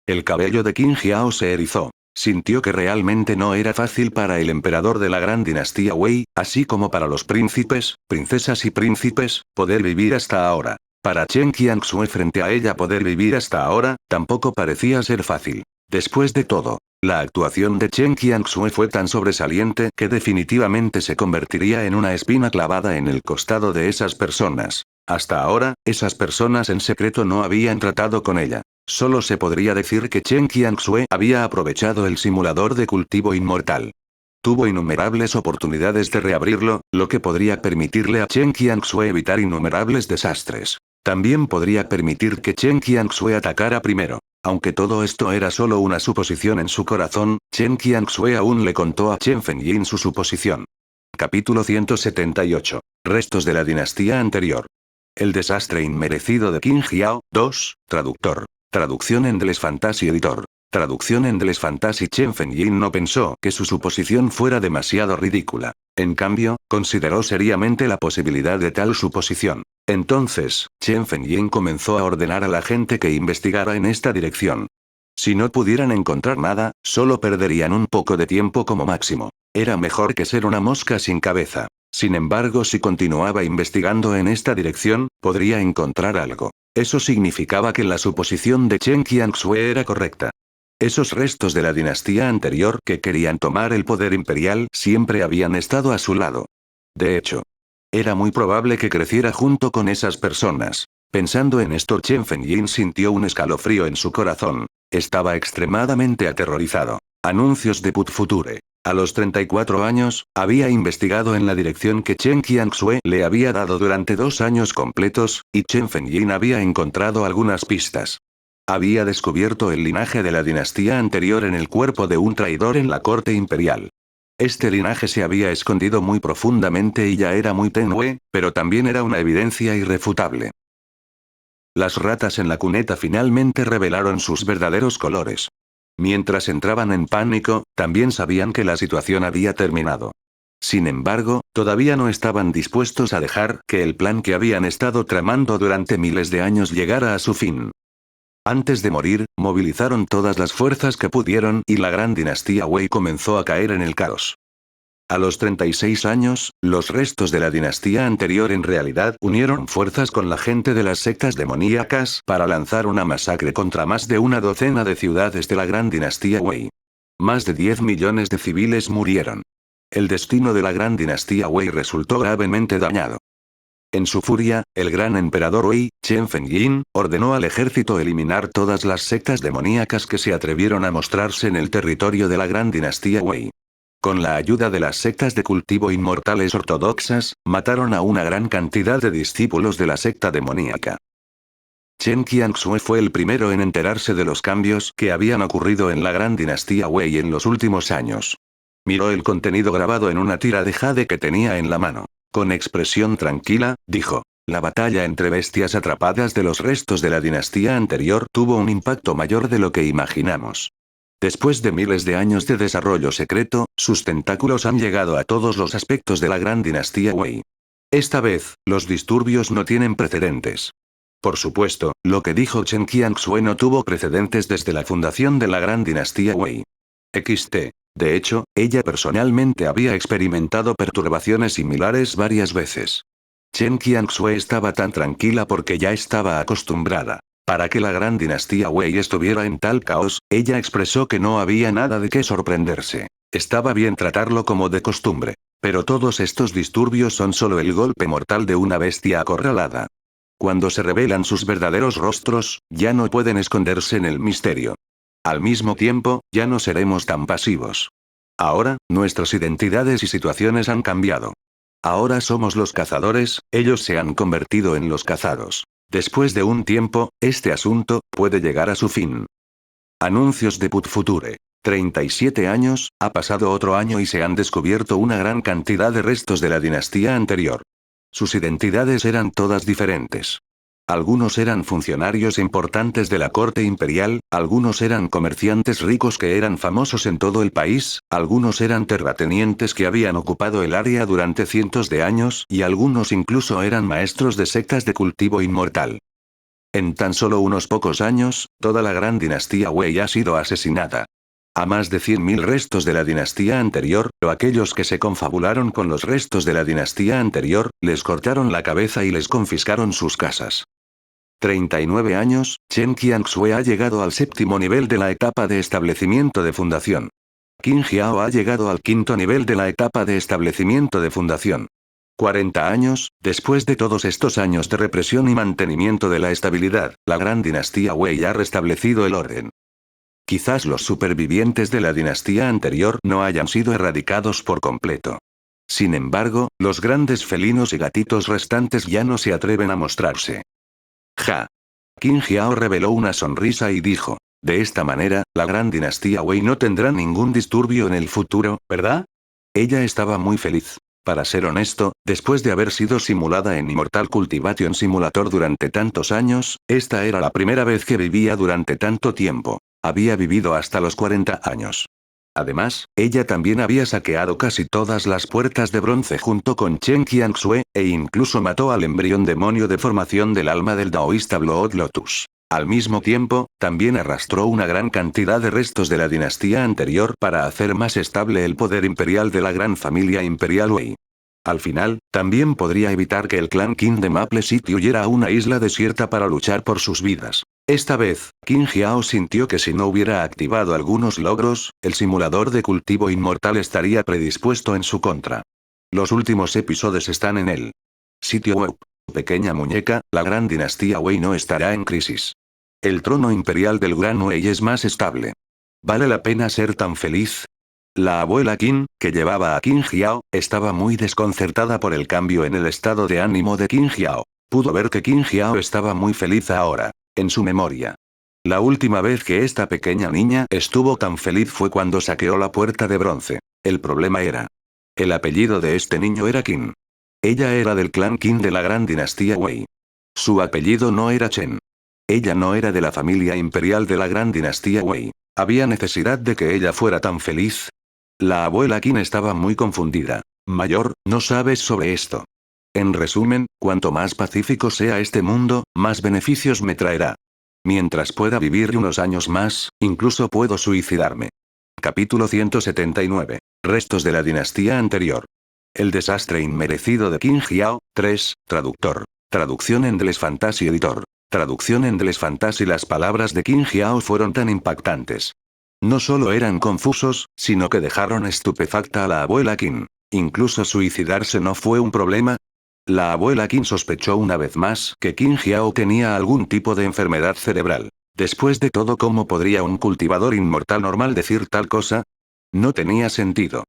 Speaker 1: El cabello de Qin Jiao se erizó. Sintió que realmente no era fácil para el emperador de la gran dinastía Wei, así como para los príncipes, princesas y príncipes, poder vivir hasta ahora. Para Chen Qianxue frente a ella poder vivir hasta ahora, tampoco parecía ser fácil. Después de todo, la actuación de Chen Qianxue fue tan sobresaliente que definitivamente se convertiría en una espina clavada en el costado de esas personas. Hasta ahora, esas personas en secreto no habían tratado con ella. Solo se podría decir que Chen Qianxue había aprovechado el simulador de cultivo inmortal. Tuvo innumerables oportunidades de reabrirlo, lo que podría permitirle a Chen Qianxue evitar innumerables desastres. También podría permitir que Chen Qianxue atacara primero. Aunque todo esto era solo una suposición en su corazón, Chen Qianxue aún le contó a Chen Fenyin su suposición. Capítulo 178. Restos de la dinastía anterior. El desastre inmerecido de Qin Jiao, 2, traductor. Traducción en Endless Fantasy Editor. Traducción en Endless Fantasy. Chen Fenyin no pensó que su suposición fuera demasiado ridícula. En cambio, consideró seriamente la posibilidad de tal suposición. Entonces, Chen Fenyin comenzó a ordenar a la gente que investigara en esta dirección. Si no pudieran encontrar nada, solo perderían un poco de tiempo como máximo. Era mejor que ser una mosca sin cabeza. Sin embargo, si continuaba investigando en esta dirección, podría encontrar algo. Eso significaba que la suposición de Chen Qianxue era correcta. Esos restos de la dinastía anterior que querían tomar el poder imperial siempre habían estado a su lado. De hecho, era muy probable que creciera junto con esas personas. Pensando en esto, Chen Fenyin sintió un escalofrío en su corazón. Estaba extremadamente aterrorizado. Anuncios de Put Future. A los 34 años, había investigado en la dirección que Chen Qianxue le había dado durante 2 años completos, y Chen Fenyin había encontrado algunas pistas. Había descubierto el linaje de la dinastía anterior en el cuerpo de un traidor en la corte imperial. Este linaje se había escondido muy profundamente y ya era muy tenue, pero también era una evidencia irrefutable. Las ratas en la cuneta finalmente revelaron sus verdaderos colores. Mientras entraban en pánico, también sabían que la situación había terminado. Sin embargo, todavía no estaban dispuestos a dejar que el plan que habían estado tramando durante miles de años llegara a su fin. Antes de morir, movilizaron todas las fuerzas que pudieron y la gran dinastía Wei comenzó a caer en el caos. A los 36 años, los restos de la dinastía anterior en realidad unieron fuerzas con la gente de las sectas demoníacas para lanzar una masacre contra más de una docena de ciudades de la gran dinastía Wei. Más de 10 millones de civiles murieron. El destino de la gran dinastía Wei resultó gravemente dañado. En su furia, el gran emperador Wei, Chen Fengyin, ordenó al ejército eliminar todas las sectas demoníacas que se atrevieron a mostrarse en el territorio de la gran dinastía Wei. Con la ayuda de las sectas de cultivo inmortales ortodoxas, mataron a una gran cantidad de discípulos de la secta demoníaca. Chen Qianxue fue el primero en enterarse de los cambios que habían ocurrido en la gran dinastía Wei en los últimos años. Miró el contenido grabado en una tira de jade que tenía en la mano. Con expresión tranquila, dijo: la batalla entre bestias atrapadas de los restos de la dinastía anterior tuvo un impacto mayor de lo que imaginamos. Después de miles de años de desarrollo secreto, sus tentáculos han llegado a todos los aspectos de la gran dinastía Wei. Esta vez, los disturbios no tienen precedentes. Por supuesto, lo que dijo Chen Qianxue no tuvo precedentes desde la fundación de la gran dinastía Wei. XT. De hecho, ella personalmente había experimentado perturbaciones similares varias veces. Chen Qianxue estaba tan tranquila porque ya estaba acostumbrada. Para que la gran dinastía Wei estuviera en tal caos, ella expresó que no había nada de qué sorprenderse. Estaba bien tratarlo como de costumbre. Pero todos estos disturbios son solo el golpe mortal de una bestia acorralada. Cuando se revelan sus verdaderos rostros, ya no pueden esconderse en el misterio. Al mismo tiempo, ya no seremos tan pasivos. Ahora, nuestras identidades y situaciones han cambiado. Ahora somos los cazadores, ellos se han convertido en los cazados. Después de un tiempo, este asunto puede llegar a su fin. Anuncios de Put Future. 37 años, ha pasado otro año y se han descubierto una gran cantidad de restos de la dinastía anterior. Sus identidades eran todas diferentes. Algunos eran funcionarios importantes de la corte imperial, algunos eran comerciantes ricos que eran famosos en todo el país, algunos eran terratenientes que habían ocupado el área durante cientos de años y algunos incluso eran maestros de sectas de cultivo inmortal. En tan solo unos pocos años, toda la gran dinastía Wei ha sido asesinada. A más de 100.000 restos de la dinastía anterior, o aquellos que se confabularon con los restos de la dinastía anterior, les cortaron la cabeza y les confiscaron sus casas. 39 años, Chen Qianxue ha llegado al séptimo nivel de la etapa de establecimiento de fundación. Qin Jiao ha llegado al quinto nivel de la etapa de establecimiento de fundación. 40 años, después de todos estos años de represión y mantenimiento de la estabilidad, la gran dinastía Wei ha restablecido el orden. Quizás los supervivientes de la dinastía anterior no hayan sido erradicados por completo. Sin embargo, los grandes felinos y gatitos restantes ya no se atreven a mostrarse. Ja. Qin Jiao reveló una sonrisa y dijo: de esta manera, la gran dinastía Wei no tendrá ningún disturbio en el futuro, ¿verdad? Ella estaba muy feliz. Para ser honesto, después de haber sido simulada en Immortal Cultivation Simulator durante tantos años, esta era la primera vez que vivía durante tanto tiempo. Había vivido hasta los 40 años. Además, ella también había saqueado casi todas las puertas de bronce junto con Chen Qianxue, e incluso mató al embrión demonio de formación del alma del taoísta Blood Lotus. Al mismo tiempo, también arrastró una gran cantidad de restos de la dinastía anterior para hacer más estable el poder imperial de la gran familia imperial Wei. Al final, también podría evitar que el clan Qin de Maple City huyera a una isla desierta para luchar por sus vidas. Esta vez, Qin Jiao sintió que si no hubiera activado algunos logros, el simulador de cultivo inmortal estaría predispuesto en su contra. Los últimos episodios están en el sitio web. Pequeña muñeca, la gran dinastía Wei no estará en crisis. El trono imperial del Gran Wei es más estable. ¿Vale la pena ser tan feliz? La abuela Qin, que llevaba a Qin Jiao, estaba muy desconcertada por el cambio en el estado de ánimo de Qin Jiao. Pudo ver que Qin Jiao estaba muy feliz ahora. En su memoria. La última vez que esta pequeña niña estuvo tan feliz fue cuando saqueó la puerta de bronce. El problema era: el apellido de este niño era Qin. Ella era del clan Qin de la gran dinastía Wei. Su apellido no era Chen. Ella no era de la familia imperial de la gran dinastía Wei. ¿Había necesidad de que ella fuera tan feliz? La abuela Qin estaba muy confundida. Mayor, no sabes sobre esto. En resumen, cuanto más pacífico sea este mundo, más beneficios me traerá. Mientras pueda vivir unos años más, incluso puedo suicidarme. Capítulo 179. Restos de la dinastía anterior. El desastre inmerecido de Qin Jiao. 3. Traductor. Traducción en Endless Fantasy Editor. Traducción en Endless Fantasy. Las palabras de Qin Jiao fueron tan impactantes. No solo eran confusos, sino que dejaron estupefacta a la abuela Qin. ¿Incluso suicidarse no fue un problema? La abuela Qin sospechó una vez más que Qin Jiao tenía algún tipo de enfermedad cerebral. Después de todo, ¿cómo podría un cultivador inmortal normal decir tal cosa? No tenía sentido.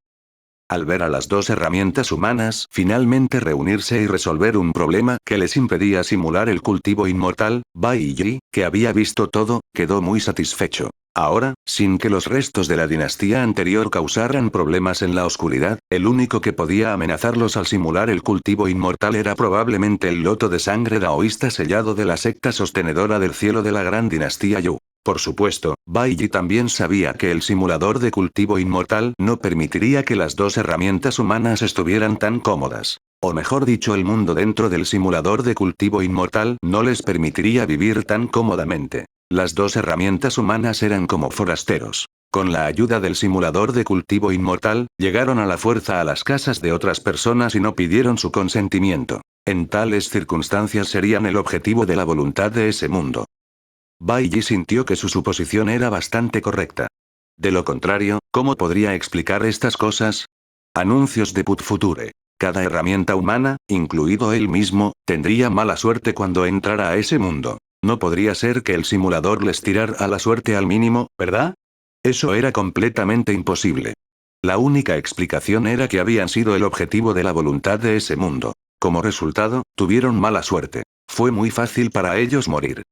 Speaker 1: Al ver a las dos herramientas humanas finalmente reunirse y resolver un problema que les impedía simular el cultivo inmortal, Bai Yi, que había visto todo, quedó muy satisfecho. Ahora, sin que los restos de la dinastía anterior causaran problemas en la oscuridad, el único que podía amenazarlos al simular el cultivo inmortal era probablemente el loto de sangre daoísta sellado de la secta sostenedora del cielo de la gran dinastía Yu. Por supuesto, Bai Yi también sabía que el simulador de cultivo inmortal no permitiría que las dos herramientas humanas estuvieran tan cómodas. O mejor dicho, el mundo dentro del simulador de cultivo inmortal no les permitiría vivir tan cómodamente. Las dos herramientas humanas eran como forasteros. Con la ayuda del simulador de cultivo inmortal, llegaron a la fuerza a las casas de otras personas y no pidieron su consentimiento. En tales circunstancias serían el objetivo de la voluntad de ese mundo. Bai Yi sintió que su suposición era bastante correcta. De lo contrario, ¿cómo podría explicar estas cosas? Anuncios de Put Future. Cada herramienta humana, incluido él mismo, tendría mala suerte cuando entrara a ese mundo. No podría ser que el simulador les tirara la suerte al mínimo, ¿verdad? Eso era completamente imposible. La única explicación era que habían sido el objetivo de la voluntad de ese mundo. Como resultado, tuvieron mala suerte. Fue muy fácil para ellos morir.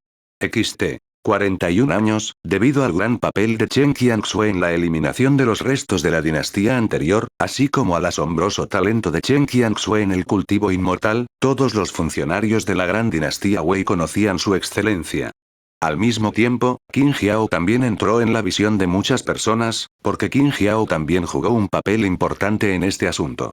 Speaker 1: XT. 41 años, debido al gran papel de Chen Qianxue en la eliminación de los restos de la dinastía anterior, así como al asombroso talento de Chen Qianxue en el cultivo inmortal, todos los funcionarios de la gran dinastía Wei conocían su excelencia. Al mismo tiempo, Qin Jiao también entró en la visión de muchas personas, porque Qin Jiao también jugó un papel importante en este asunto.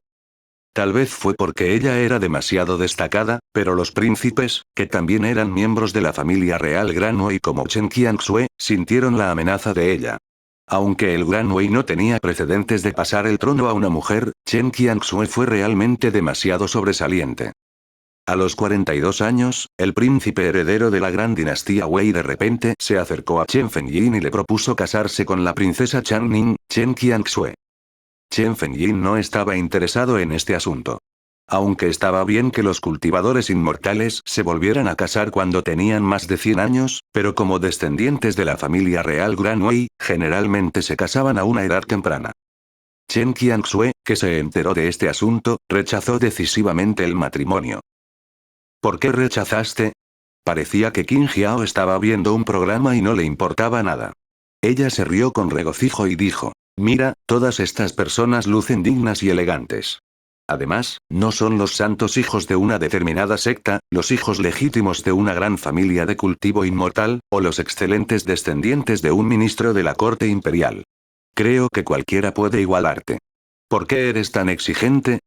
Speaker 1: Tal vez fue porque ella era demasiado destacada, pero los príncipes, que también eran miembros de la familia real Gran Wei como Chen Qianxue, sintieron la amenaza de ella. Aunque el Gran Wei no tenía precedentes de pasar el trono a una mujer, Chen Qianxue fue realmente demasiado sobresaliente. A los 42 años, el príncipe heredero de la gran dinastía Wei de repente se acercó a Chen Fengyin y le propuso casarse con la princesa Changning, Chen Qianxue. Chen Fengyin no estaba interesado en este asunto. Aunque estaba bien que los cultivadores inmortales se volvieran a casar cuando tenían más de 100 años, pero como descendientes de la familia real Gran Wei, generalmente se casaban a una edad temprana. Chen Qianxue, que se enteró de este asunto, rechazó decisivamente el matrimonio. ¿Por qué rechazaste? Parecía que Qin Jiao estaba viendo un programa y no le importaba nada. Ella se rió con regocijo y dijo: mira, todas estas personas lucen dignas y elegantes. Además, no son los santos hijos de una determinada secta, los hijos legítimos de una gran familia de cultivo inmortal, o los excelentes descendientes de un ministro de la corte imperial. Creo que cualquiera puede igualarte. ¿Por qué eres tan exigente?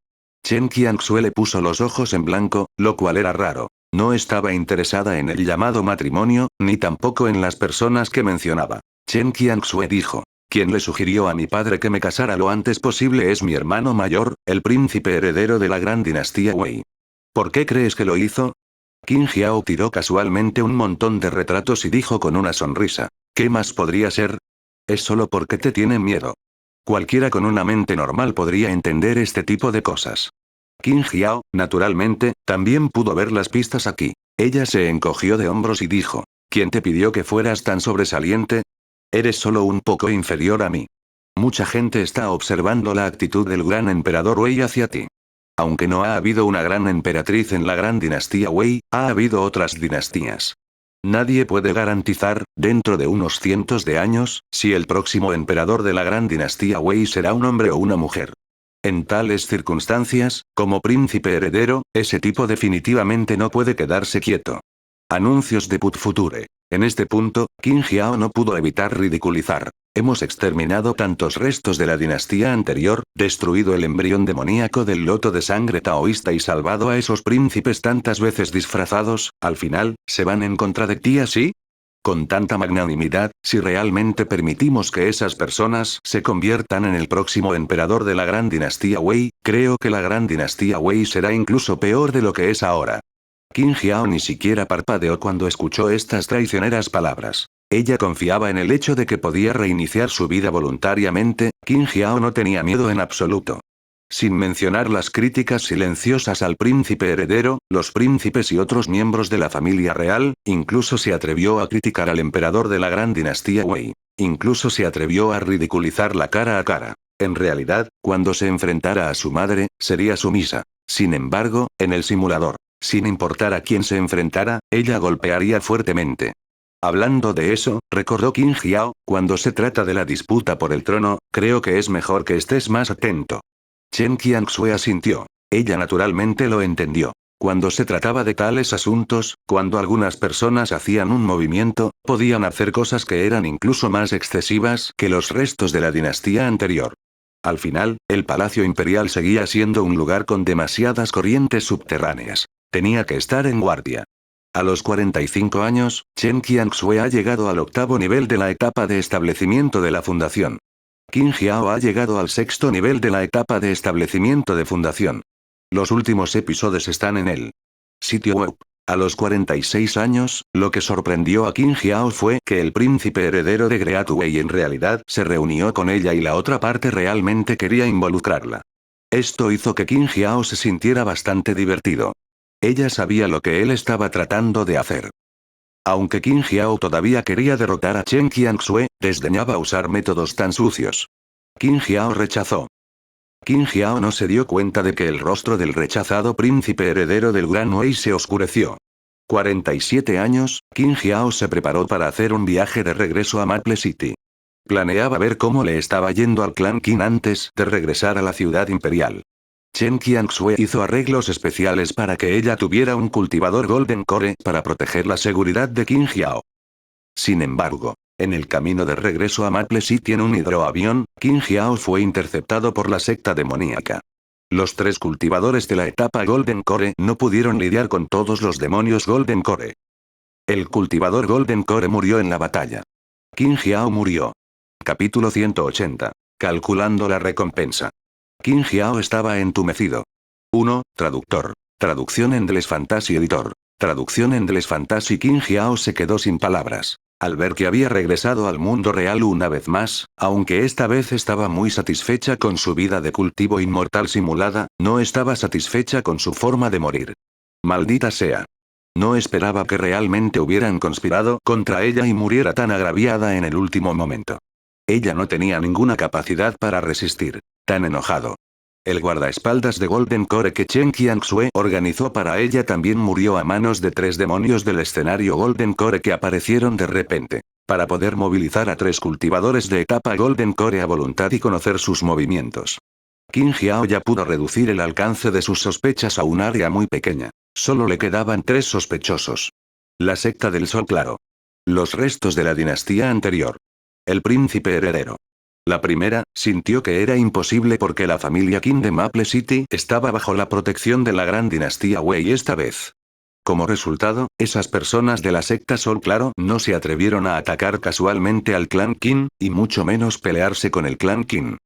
Speaker 1: Chen Qianxue le puso los ojos en blanco, lo cual era raro. No estaba interesada en el llamado matrimonio, ni tampoco en las personas que mencionaba. Chen Qianxue dijo: quien le sugirió a mi padre que me casara lo antes posible es mi hermano mayor, el príncipe heredero de la gran dinastía Wei. ¿Por qué crees que lo hizo? Qin Jiao tiró casualmente un montón de retratos y dijo con una sonrisa: ¿qué más podría ser? Es solo porque te tienen miedo. Cualquiera con una mente normal podría entender este tipo de cosas. Qin Jiao, naturalmente, también pudo ver las pistas aquí. Ella se encogió de hombros y dijo: ¿quién te pidió que fueras tan sobresaliente? Eres solo un poco inferior a mí. Mucha gente está observando la actitud del gran emperador Wei hacia ti. Aunque no ha habido una gran emperatriz en la gran dinastía Wei, ha habido otras dinastías. Nadie puede garantizar, dentro de unos cientos de años, si el próximo emperador de la gran dinastía Wei será un hombre o una mujer. En tales circunstancias, como príncipe heredero, ese tipo definitivamente no puede quedarse quieto. Anuncios de Put Future. En este punto, Qin Jiao no pudo evitar ridiculizar. Hemos exterminado tantos restos de la dinastía anterior, destruido el embrión demoníaco del loto de sangre taoísta y salvado a esos príncipes tantas veces disfrazados, al final, ¿se van en contra de ti así? Con tanta magnanimidad, si realmente permitimos que esas personas se conviertan en el próximo emperador de la gran dinastía Wei, creo que la gran dinastía Wei será incluso peor de lo que es ahora. Qin Jiao ni siquiera parpadeó cuando escuchó estas traicioneras palabras. Ella confiaba en el hecho de que podía reiniciar su vida voluntariamente. Qin Jiao no tenía miedo en absoluto. Sin mencionar las críticas silenciosas al príncipe heredero, los príncipes y otros miembros de la familia real, incluso se atrevió a criticar al emperador de la gran dinastía Wei. Incluso se atrevió a ridiculizarla cara a cara. En realidad, cuando se enfrentara a su madre, sería sumisa. Sin embargo, en el simulador, sin importar a quién se enfrentara, ella golpearía fuertemente. Hablando de eso, recordó Qin Jiao, cuando se trata de la disputa por el trono, creo que es mejor que estés más atento. Chen Qianxue asintió. Ella naturalmente lo entendió. Cuando se trataba de tales asuntos, cuando algunas personas hacían un movimiento, podían hacer cosas que eran incluso más excesivas que los restos de la dinastía anterior. Al final, el Palacio Imperial seguía siendo un lugar con demasiadas corrientes subterráneas. Tenía que estar en guardia. A los 45 años, Chen Qianxue ha llegado al 8º nivel de la etapa de establecimiento de la fundación. Qin Jiao ha llegado al 6º nivel de la etapa de establecimiento de fundación. Los últimos episodios están en el sitio web. A los 46 años, lo que sorprendió a Qin Jiao fue que el príncipe heredero de Great Wei en realidad se reunió con ella y la otra parte realmente quería involucrarla. Esto hizo que Qin Jiao se sintiera bastante divertido. Ella sabía lo que él estaba tratando de hacer. Aunque Qin Jiao todavía quería derrotar a Chen Qianxue, desdeñaba usar métodos tan sucios. Qin Jiao rechazó. Qin Jiao no se dio cuenta de que el rostro del rechazado príncipe heredero del Gran Wei se oscureció. 47 años, Qin Jiao se preparó para hacer un viaje de regreso a Maple City. Planeaba ver cómo le estaba yendo al clan Qin antes de regresar a la ciudad imperial. Chen Qianxue hizo arreglos especiales para que ella tuviera un cultivador Golden Core para proteger la seguridad de Qin Jiao. Sin embargo, en el camino de regreso a Maple City en un hidroavión, Qin Jiao fue interceptado por la secta demoníaca. Los 3 cultivadores de la etapa Golden Core no pudieron lidiar con todos los demonios Golden Core. El cultivador Golden Core murió en la batalla. Qin Jiao murió. Capítulo 180. Calculando la recompensa. Qin Jiao estaba entumecido. 1. Traductor. Traducción Endless Fantasy Editor. Traducción Endless Fantasy. Qin Jiao se quedó sin palabras. Al ver que había regresado al mundo real una vez más, aunque esta vez estaba muy satisfecha con su vida de cultivo inmortal simulada, no estaba satisfecha con su forma de morir. Maldita sea. No esperaba que realmente hubieran conspirado contra ella y muriera tan agraviada en el último momento. Ella no tenía ninguna capacidad para resistir. Tan enojado. El guardaespaldas de Golden Core que Chen Qianxue organizó para ella también murió a manos de 3 demonios del escenario Golden Core que aparecieron de repente. Para poder movilizar a 3 cultivadores de etapa Golden Core a voluntad y conocer sus movimientos. Qin Jiao ya pudo reducir el alcance de sus sospechas a un área muy pequeña. Solo le quedaban 3 sospechosos. La secta del Sol Claro. Los restos de la dinastía anterior. El príncipe heredero. La primera, sintió que era imposible porque la familia Qin de Maple City estaba bajo la protección de la gran dinastía Wei esta vez. Como resultado, esas personas de la secta Sol Claro no se atrevieron a atacar casualmente al clan Qin, y mucho menos pelearse con el clan Qin.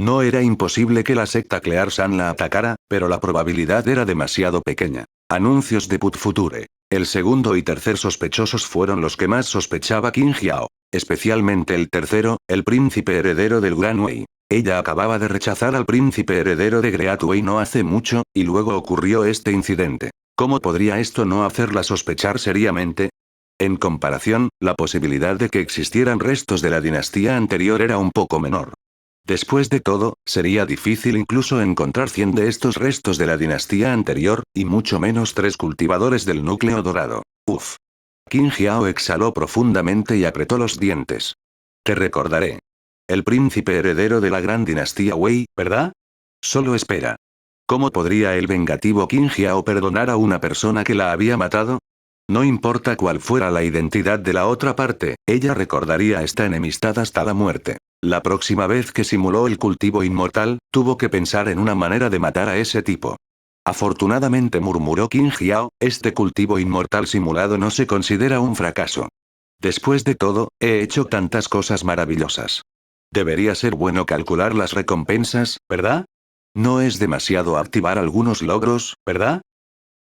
Speaker 1: No era imposible que la secta Clear San la atacara, pero la probabilidad era demasiado pequeña. Anuncios de Put Future. El segundo y tercer sospechosos fueron los que más sospechaba Qin Jiao. Especialmente el tercero, el príncipe heredero del Gran Wei. Ella acababa de rechazar al príncipe heredero de Great Wei no hace mucho, y luego ocurrió este incidente. ¿Cómo podría esto no hacerla sospechar seriamente? En comparación, la posibilidad de que existieran restos de la dinastía anterior era un poco menor. Después de todo, sería difícil incluso encontrar 100 de estos restos de la dinastía anterior, y mucho menos 3 cultivadores del núcleo dorado. Uf. Qin Jiao exhaló profundamente y apretó los dientes. Te recordaré. El príncipe heredero de la gran dinastía Wei, ¿verdad? Solo espera. ¿Cómo podría el vengativo Qin Jiao perdonar a una persona que la había matado? No importa cuál fuera la identidad de la otra parte, ella recordaría esta enemistad hasta la muerte. La próxima vez que simuló el cultivo inmortal, tuvo que pensar en una manera de matar a ese tipo. Afortunadamente, murmuró Qin Jiao, este cultivo inmortal simulado no se considera un fracaso. Después de todo, he hecho tantas cosas maravillosas. Debería ser bueno calcular las recompensas, ¿verdad? No es demasiado activar algunos logros, ¿verdad?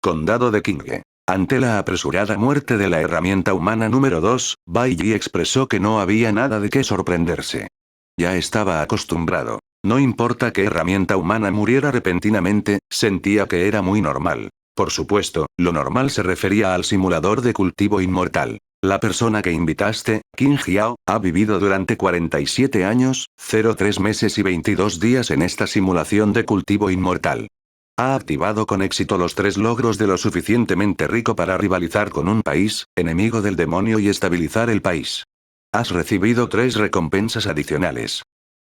Speaker 1: Condado de Qinghe. Ante la apresurada muerte de la herramienta humana número 2, Bai Yi expresó que no había nada de qué sorprenderse. Ya estaba acostumbrado. No importa qué herramienta humana muriera repentinamente, sentía que era muy normal. Por supuesto, lo normal se refería al simulador de cultivo inmortal. La persona que invitaste, Qin Jiao, ha vivido durante 47 años, 03 meses y 22 días en esta simulación de cultivo inmortal. Ha activado con éxito los 3 logros de lo suficientemente rico para rivalizar con un país, enemigo del demonio y estabilizar el país. Has recibido 3 recompensas adicionales.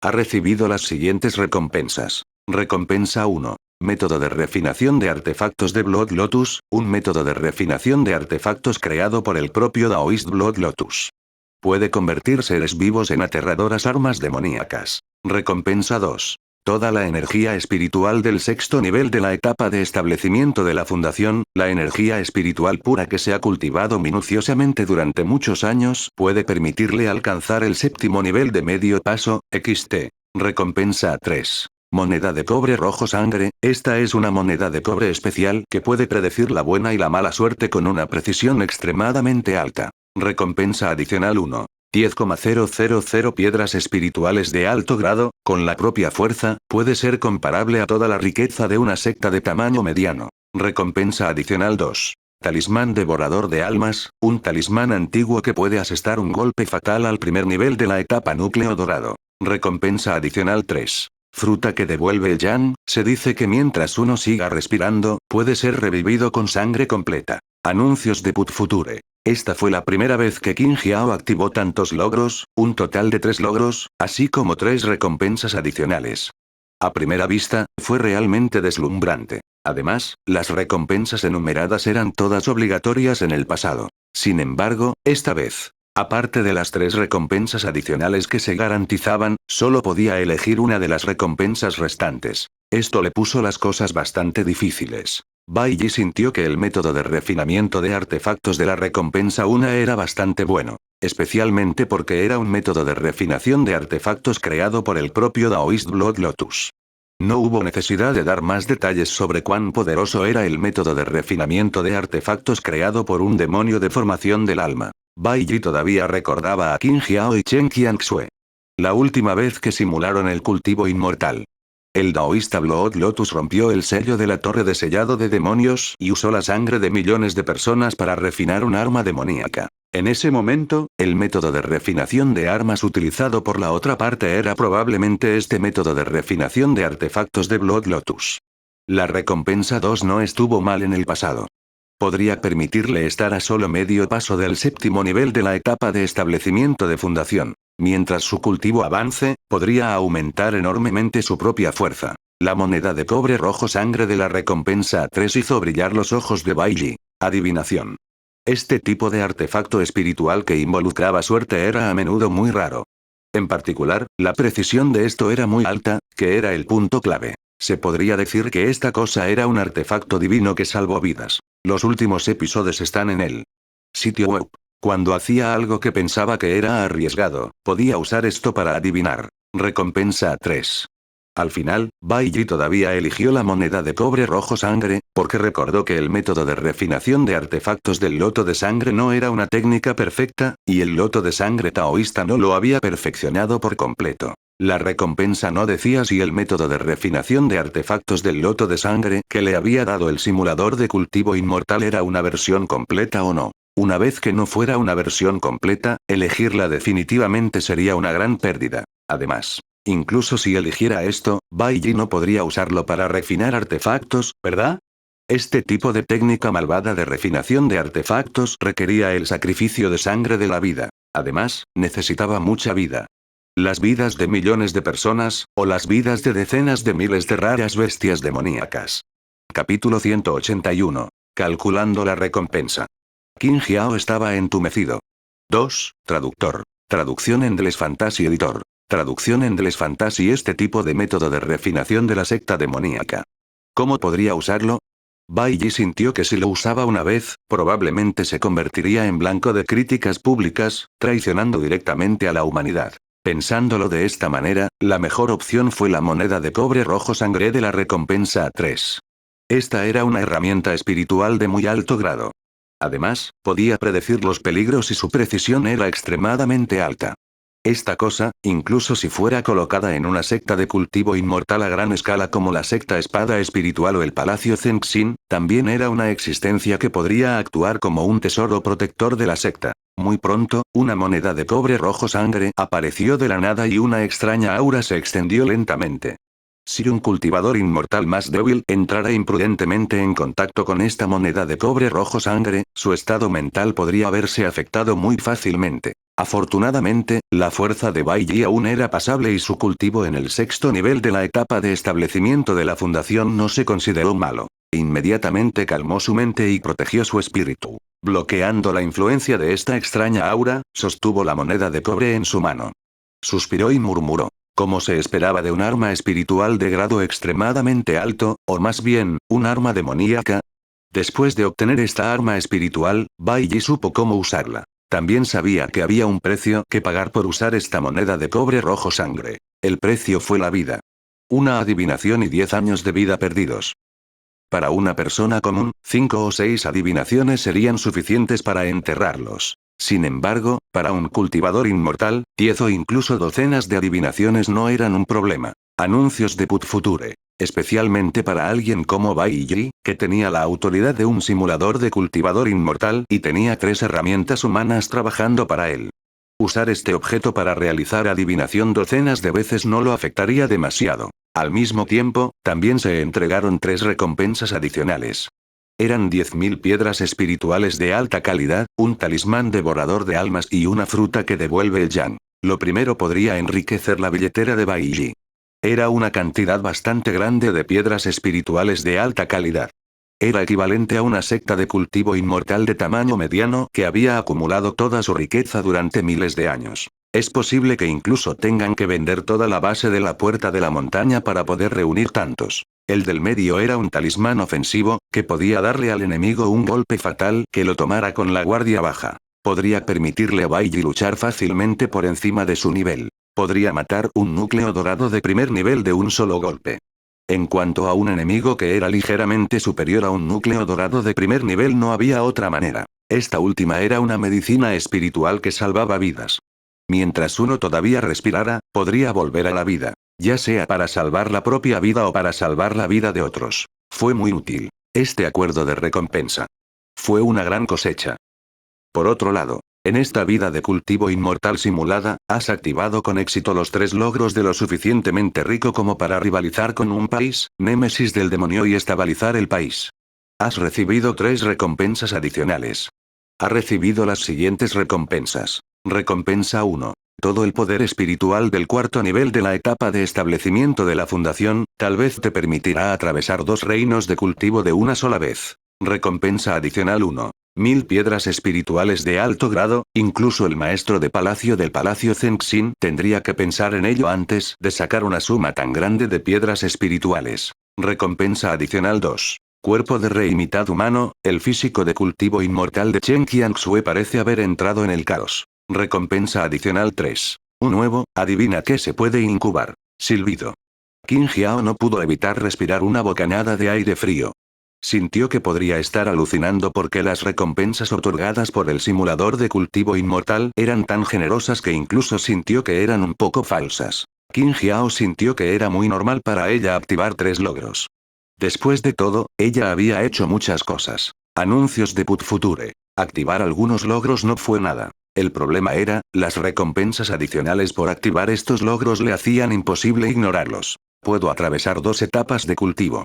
Speaker 1: Ha recibido las siguientes recompensas. Recompensa 1. Método de refinación de artefactos de Blood Lotus, un método de refinación de artefactos creado por el propio Daoist Blood Lotus. Puede convertir seres vivos en aterradoras armas demoníacas. Recompensa 2. Toda la energía espiritual del 6º nivel de la etapa de establecimiento de la fundación, la energía espiritual pura que se ha cultivado minuciosamente durante muchos años, puede permitirle alcanzar el 7º nivel de medio paso, XT. Recompensa 3. Moneda de cobre rojo sangre, esta es una moneda de cobre especial que puede predecir la buena y la mala suerte con una precisión extremadamente alta. Recompensa adicional 1. 10,000 piedras espirituales de alto grado, con la propia fuerza, puede ser comparable a toda la riqueza de una secta de tamaño mediano. Recompensa adicional 2. Talismán devorador de almas, un talismán antiguo que puede asestar un golpe fatal al primer nivel de la etapa núcleo dorado. Recompensa adicional 3. Fruta que devuelve el Yan, se dice que mientras uno siga respirando, puede ser revivido con sangre completa. Anuncios de Put Future. Esta fue la primera vez que Qin Jiao activó tantos logros, un total de 3 logros, así como 3 recompensas adicionales. A primera vista, fue realmente deslumbrante. Además, las recompensas enumeradas eran todas obligatorias en el pasado. Sin embargo, esta vez, aparte de las 3 recompensas adicionales que se garantizaban, solo podía elegir una de las recompensas restantes. Esto le puso las cosas bastante difíciles. Bai Yi sintió que el método de refinamiento de artefactos de la recompensa 1 era bastante bueno. Especialmente porque era un método de refinación de artefactos creado por el propio Daoist Blood Lotus. No hubo necesidad de dar más detalles sobre cuán poderoso era el método de refinamiento de artefactos creado por un demonio de formación del alma. Bai Yi todavía recordaba a Qin Jiao y Chen Qianxue. La última vez que simularon el cultivo inmortal. El Daoista Blood Lotus rompió el sello de la torre de sellado de demonios y usó la sangre de millones de personas para refinar un arma demoníaca. En ese momento, el método de refinación de armas utilizado por la otra parte era probablemente este método de refinación de artefactos de Blood Lotus. La recompensa 2 no estuvo mal en el pasado. Podría permitirle estar a solo medio paso del 7º nivel de la etapa de establecimiento de fundación. Mientras su cultivo avance, podría aumentar enormemente su propia fuerza. La moneda de cobre rojo sangre de la recompensa 3 hizo brillar los ojos de Bai Yi. Adivinación. Este tipo de artefacto espiritual que involucraba suerte era a menudo muy raro. En particular, la precisión de esto era muy alta, que era el punto clave. Se podría decir que esta cosa era un artefacto divino que salvó vidas. Los últimos episodios están en el sitio web. Cuando hacía algo que pensaba que era arriesgado, podía usar esto para adivinar. Recompensa 3. Al final, Bai Yi todavía eligió la moneda de cobre rojo sangre, porque recordó que el método de refinación de artefactos del loto de sangre no era una técnica perfecta, y el loto de sangre taoísta no lo había perfeccionado por completo. La recompensa no decía si el método de refinación de artefactos del loto de sangre que le había dado el simulador de cultivo inmortal era una versión completa o no. Una vez que no fuera una versión completa, elegirla definitivamente sería una gran pérdida. Además, incluso si eligiera esto, Bai Yi no podría usarlo para refinar artefactos, ¿verdad? Este tipo de técnica malvada de refinación de artefactos requería el sacrificio de sangre de la vida. Además, necesitaba mucha vida. Las vidas de millones de personas, o las vidas de decenas de miles de raras bestias demoníacas. Capítulo 181. Calculando la recompensa. Qin Jiao estaba entumecido. 2. Traductor. Traducción en Endless Fantasy Editor. Traducción en Endless Fantasy. Este tipo de método de refinación de la secta demoníaca. ¿Cómo podría usarlo? Bai Yi sintió que si lo usaba una vez, probablemente se convertiría en blanco de críticas públicas, traicionando directamente a la humanidad. Pensándolo de esta manera, la mejor opción fue la moneda de cobre rojo sangre de la recompensa A3. Esta era una herramienta espiritual de muy alto grado. Además, podía predecir los peligros y su precisión era extremadamente alta. Esta cosa, incluso si fuera colocada en una secta de cultivo inmortal a gran escala como la secta espada espiritual o el palacio Zengxin, también era una existencia que podría actuar como un tesoro protector de la secta. Muy pronto, una moneda de cobre rojo sangre apareció de la nada y una extraña aura se extendió lentamente. Si un cultivador inmortal más débil entrara imprudentemente en contacto con esta moneda de cobre rojo sangre, su estado mental podría verse afectado muy fácilmente. Afortunadamente, la fuerza de Bai Yi aún era pasable y su cultivo en el 6º nivel de la etapa de establecimiento de la fundación no se consideró malo. Inmediatamente calmó su mente y protegió su espíritu. Bloqueando la influencia de esta extraña aura, sostuvo la moneda de cobre en su mano. Suspiró y murmuró. Como se esperaba de un arma espiritual de grado extremadamente alto, o más bien, un arma demoníaca. Después de obtener esta arma espiritual, Bai Yi supo cómo usarla. También sabía que había un precio que pagar por usar esta moneda de cobre rojo sangre. El precio fue la vida. Una adivinación y 10 años de vida perdidos. Para una persona común, 5 o 6 adivinaciones serían suficientes para enterrarlos. Sin embargo, para un cultivador inmortal, 10 o incluso docenas de adivinaciones no eran un problema. Anuncios de Put Future. Especialmente para alguien como Bai Yi, que tenía la autoridad de un simulador de cultivador inmortal y tenía 3 herramientas humanas trabajando para él. Usar este objeto para realizar adivinación docenas de veces no lo afectaría demasiado. Al mismo tiempo, también se entregaron 3 recompensas adicionales. Eran 10.000 piedras espirituales de alta calidad, un talismán devorador de almas y una fruta que devuelve el yang. Lo primero podría enriquecer la billetera de Bai Yi. Era una cantidad bastante grande de piedras espirituales de alta calidad. Era equivalente a una secta de cultivo inmortal de tamaño mediano que había acumulado toda su riqueza durante miles de años. Es posible que incluso tengan que vender toda la base de la puerta de la montaña para poder reunir tantos. El del medio era un talismán ofensivo, que podía darle al enemigo un golpe fatal que lo tomara con la guardia baja. Podría permitirle a Bai Yi luchar fácilmente por encima de su nivel. Podría matar un núcleo dorado de primer nivel de un solo golpe. En cuanto a un enemigo que era ligeramente superior a un núcleo dorado de primer nivel no había otra manera. Esta última era una medicina espiritual que salvaba vidas. Mientras uno todavía respirara, podría volver a la vida. Ya sea para salvar la propia vida o para salvar la vida de otros. Fue muy útil. Este acuerdo de recompensa. Fue una gran cosecha. Por otro lado, en esta vida de cultivo inmortal simulada, has activado con éxito los 3 logros de lo suficientemente rico como para rivalizar con un país, némesis del demonio y estabilizar el país. Has recibido 3 recompensas adicionales. Has recibido las siguientes recompensas. Recompensa 1. Todo el poder espiritual del 4º nivel de la etapa de establecimiento de la fundación, tal vez te permitirá atravesar 2 reinos de cultivo de una sola vez. Recompensa adicional 1. 1000 piedras espirituales de alto grado, incluso el maestro de palacio del palacio Zengxin tendría que pensar en ello antes de sacar una suma tan grande de piedras espirituales. Recompensa adicional 2. Cuerpo de rey mitad humano, el físico de cultivo inmortal de Chen Qiangxue parece haber entrado en el caos. Recompensa adicional 3. Un nuevo, adivina qué se puede incubar. Silbido. Qin Jiao no pudo evitar respirar una bocanada de aire frío. Sintió que podría estar alucinando porque las recompensas otorgadas por el simulador de cultivo inmortal eran tan generosas que incluso sintió que eran un poco falsas. Qin Jiao sintió que era muy normal para ella activar 3 logros. Después de todo, ella había hecho muchas cosas. Anuncios de Put Future. Activar algunos logros no fue nada. El problema era, las recompensas adicionales por activar estos logros le hacían imposible ignorarlos. Puedo atravesar 2 etapas de cultivo.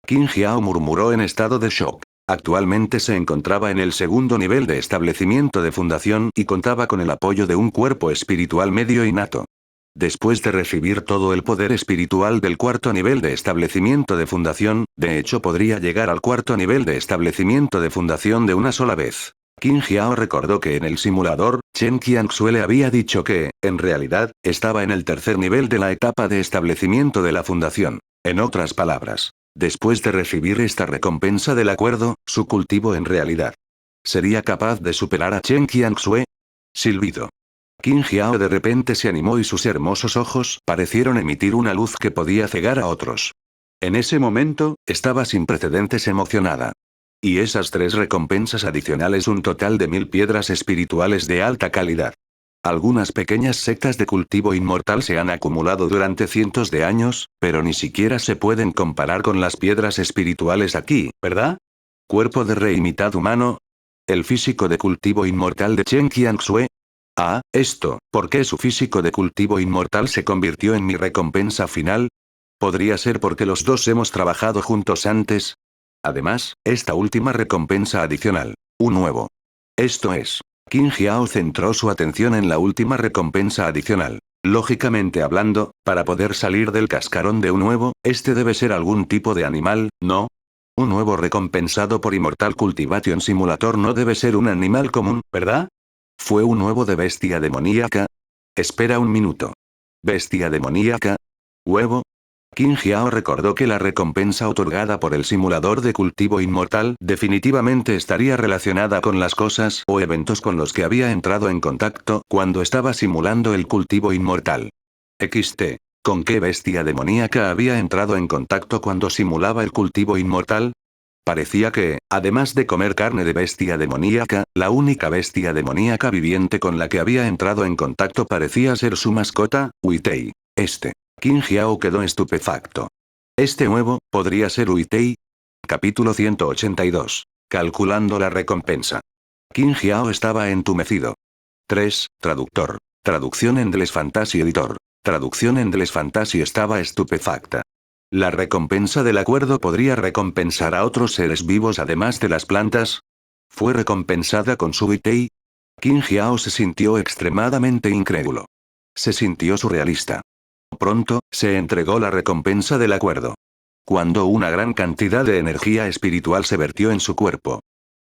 Speaker 1: Qin Jiao murmuró en estado de shock. Actualmente se encontraba en el 2º nivel de establecimiento de fundación y contaba con el apoyo de un cuerpo espiritual medio innato. Después de recibir todo el poder espiritual del 4º nivel de establecimiento de fundación, de hecho podría llegar al 4º nivel de establecimiento de fundación de una sola vez. Qin Jiao recordó que en el simulador, Chen Qianxue le había dicho que, en realidad, estaba en el tercer nivel de la etapa de establecimiento de la fundación. En otras palabras, después de recibir esta recompensa del acuerdo, su cultivo en realidad ¿sería capaz de superar a Chen Qianxue? Silbido. Qin Jiao de repente se animó y sus hermosos ojos parecieron emitir una luz que podía cegar a otros. En ese momento, estaba sin precedentes emocionada. Y esas 3 recompensas adicionales, un total de 1000 piedras espirituales de alta calidad. Algunas pequeñas sectas de cultivo inmortal se han acumulado durante cientos de años, pero ni siquiera se pueden comparar con las piedras espirituales aquí, ¿verdad? Cuerpo de rey mitad humano. El físico de cultivo inmortal de Chen Qianxue. Ah, esto, ¿por qué su físico de cultivo inmortal se convirtió en mi recompensa final? ¿Podría ser porque los dos hemos trabajado juntos antes? Además, esta última recompensa adicional. Un nuevo. Esto es. Qin Jiao centró su atención en la última recompensa adicional. Lógicamente hablando, para poder salir del cascarón de un nuevo, este debe ser algún tipo de animal, ¿no? Un nuevo recompensado por Immortal Cultivation Simulator no debe ser un animal común, ¿verdad? ¿Fue un nuevo de bestia demoníaca? Espera un minuto. ¿Bestia demoníaca? ¿Huevo? Qin Jiao recordó que la recompensa otorgada por el simulador de cultivo inmortal definitivamente estaría relacionada con las cosas o eventos con los que había entrado en contacto cuando estaba simulando el cultivo inmortal. XT. ¿Con qué bestia demoníaca había entrado en contacto cuando simulaba el cultivo inmortal? Parecía que, además de comer carne de bestia demoníaca, la única bestia demoníaca viviente con la que había entrado en contacto parecía ser su mascota, Uitei. Qin Jiao quedó estupefacto. ¿Este nuevo, podría ser Uitei? Capítulo 182. Calculando la recompensa. Qin Jiao estaba entumecido. 3. Traductor. Traducción en Deles Fantasy Editor. Traducción en Deles Fantasy estaba estupefacta. ¿La recompensa del acuerdo podría recompensar a otros seres vivos además de las plantas? ¿Fue recompensada con su Uitei? Qin Jiao se sintió extremadamente incrédulo. Se sintió surrealista. Pronto, se entregó la recompensa del acuerdo. Cuando una gran cantidad de energía espiritual se vertió en su cuerpo.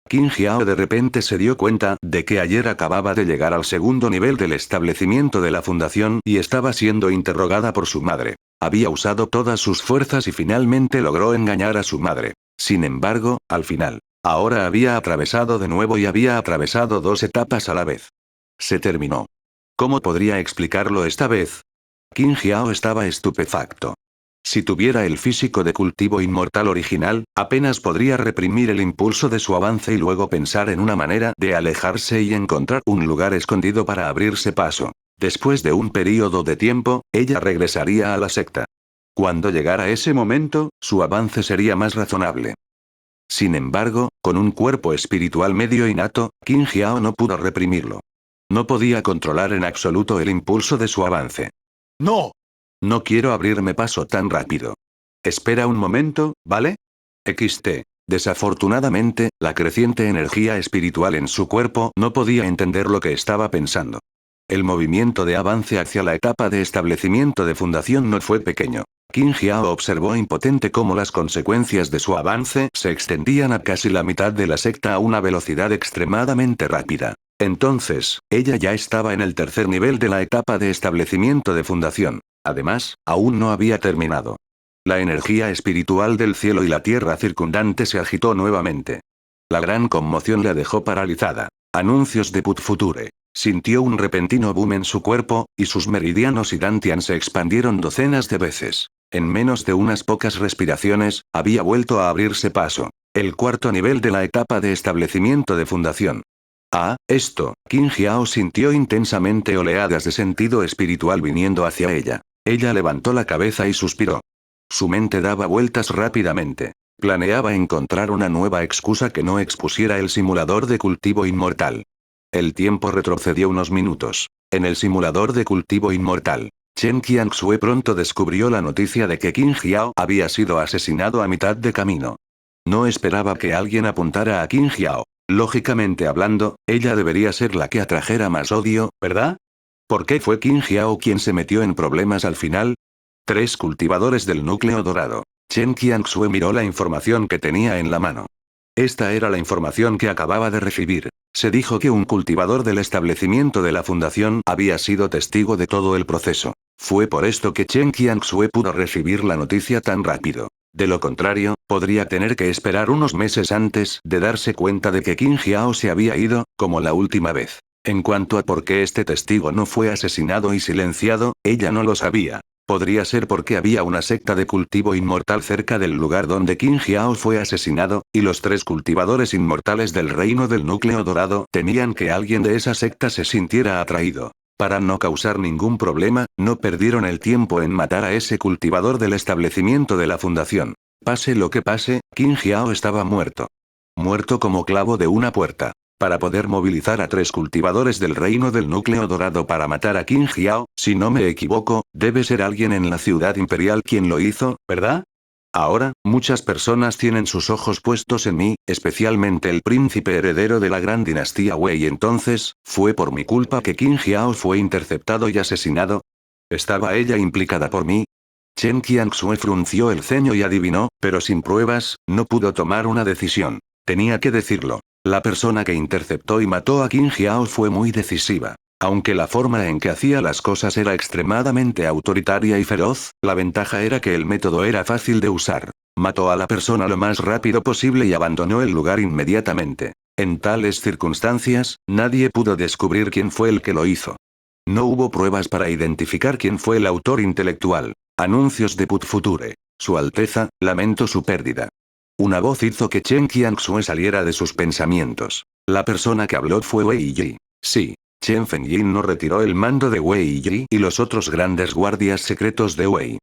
Speaker 1: Qin Jiao de repente se dio cuenta de que ayer acababa de llegar al segundo nivel del establecimiento de la fundación y estaba siendo interrogada por su madre. Había usado todas sus fuerzas y finalmente logró engañar a su madre. Sin embargo, al final, ahora había atravesado de nuevo y había atravesado 2 etapas a la vez. Se terminó. ¿Cómo podría explicarlo esta vez? Qin Jiao estaba estupefacto. Si tuviera el físico de cultivo inmortal original, apenas podría reprimir el impulso de su avance y luego pensar en una manera de alejarse y encontrar un lugar escondido para abrirse paso. Después de un período de tiempo, ella regresaría a la secta. Cuando llegara ese momento, su avance sería más razonable. Sin embargo, con un cuerpo espiritual medio innato, Qin Jiao no pudo reprimirlo. No podía controlar en absoluto el impulso de su avance. ¡No! No quiero abrirme paso tan rápido. Espera un momento, ¿vale? XT. Desafortunadamente, la creciente energía espiritual en su cuerpo no podía entender lo que estaba pensando. El movimiento de avance hacia la etapa de establecimiento de fundación no fue pequeño. Qin Jiao observó impotente cómo las consecuencias de su avance se extendían a casi la mitad de la secta a una velocidad extremadamente rápida. Entonces, ella ya estaba en el tercer nivel de la etapa de establecimiento de fundación. Además, aún no había terminado. La energía espiritual del cielo y la tierra circundante se agitó nuevamente. La gran conmoción la dejó paralizada. Anuncios de Put Future. Sintió un repentino boom en su cuerpo, y sus meridianos y dantian se expandieron docenas de veces. En menos de unas pocas respiraciones, había vuelto a abrirse paso. El cuarto nivel de la etapa de establecimiento de fundación. Ah, esto, Qin Jiao sintió intensamente oleadas de sentido espiritual viniendo hacia ella. Ella levantó la cabeza y suspiró. Su mente daba vueltas rápidamente. Planeaba encontrar una nueva excusa que no expusiera el simulador de cultivo inmortal. El tiempo retrocedió unos minutos. En el simulador de cultivo inmortal, Chen Qianxue pronto descubrió la noticia de que Qin Jiao había sido asesinado a mitad de camino. No esperaba que alguien apuntara a Qin Jiao. Lógicamente hablando, ella debería ser la que atrajera más odio, ¿verdad? ¿Por qué fue Qin Jiao quien se metió en problemas al final? 3 cultivadores del núcleo dorado. Chen Qianxue miró la información que tenía en la mano. Esta era la información que acababa de recibir. Se dijo que un cultivador del establecimiento de la fundación había sido testigo de todo el proceso. Fue por esto que Chen Qianxue pudo recibir la noticia tan rápido. De lo contrario, podría tener que esperar unos meses antes de darse cuenta de que Qin Jiao se había ido, como la última vez. En cuanto a por qué este testigo no fue asesinado y silenciado, ella no lo sabía. Podría ser porque había una secta de cultivo inmortal cerca del lugar donde Qin Jiao fue asesinado, y los 3 cultivadores inmortales del reino del núcleo dorado temían que alguien de esa secta se sintiera atraído. Para no causar ningún problema, no perdieron el tiempo en matar a ese cultivador del establecimiento de la fundación. Pase lo que pase, Qin Jiao estaba muerto. Muerto como clavo de una puerta. Para poder movilizar a 3 cultivadores del reino del núcleo dorado para matar a Qin Jiao, si no me equivoco, debe ser alguien en la ciudad imperial quien lo hizo, ¿verdad? Ahora, muchas personas tienen sus ojos puestos en mí, especialmente el príncipe heredero de la gran dinastía Wei. Entonces, ¿fue por mi culpa que Qin Jiao fue interceptado y asesinado? ¿Estaba ella implicada por mí? Chen Qianxue frunció el ceño y adivinó, pero sin pruebas, no pudo tomar una decisión. Tenía que decirlo. La persona que interceptó y mató a Qin Jiao fue muy decisiva. Aunque la forma en que hacía las cosas era extremadamente autoritaria y feroz, la ventaja era que el método era fácil de usar. Mató a la persona lo más rápido posible y abandonó el lugar inmediatamente. En tales circunstancias, nadie pudo descubrir quién fue el que lo hizo. No hubo pruebas para identificar quién fue el autor intelectual. Anuncios de Put Future. Su Alteza, lamento su pérdida. Una voz hizo que Chen Qianxue saliera de sus pensamientos. La persona que habló fue Wei Yi. Sí. Chen Fengyin no retiró el mando de Wei Yi y los otros grandes guardias secretos de Wei.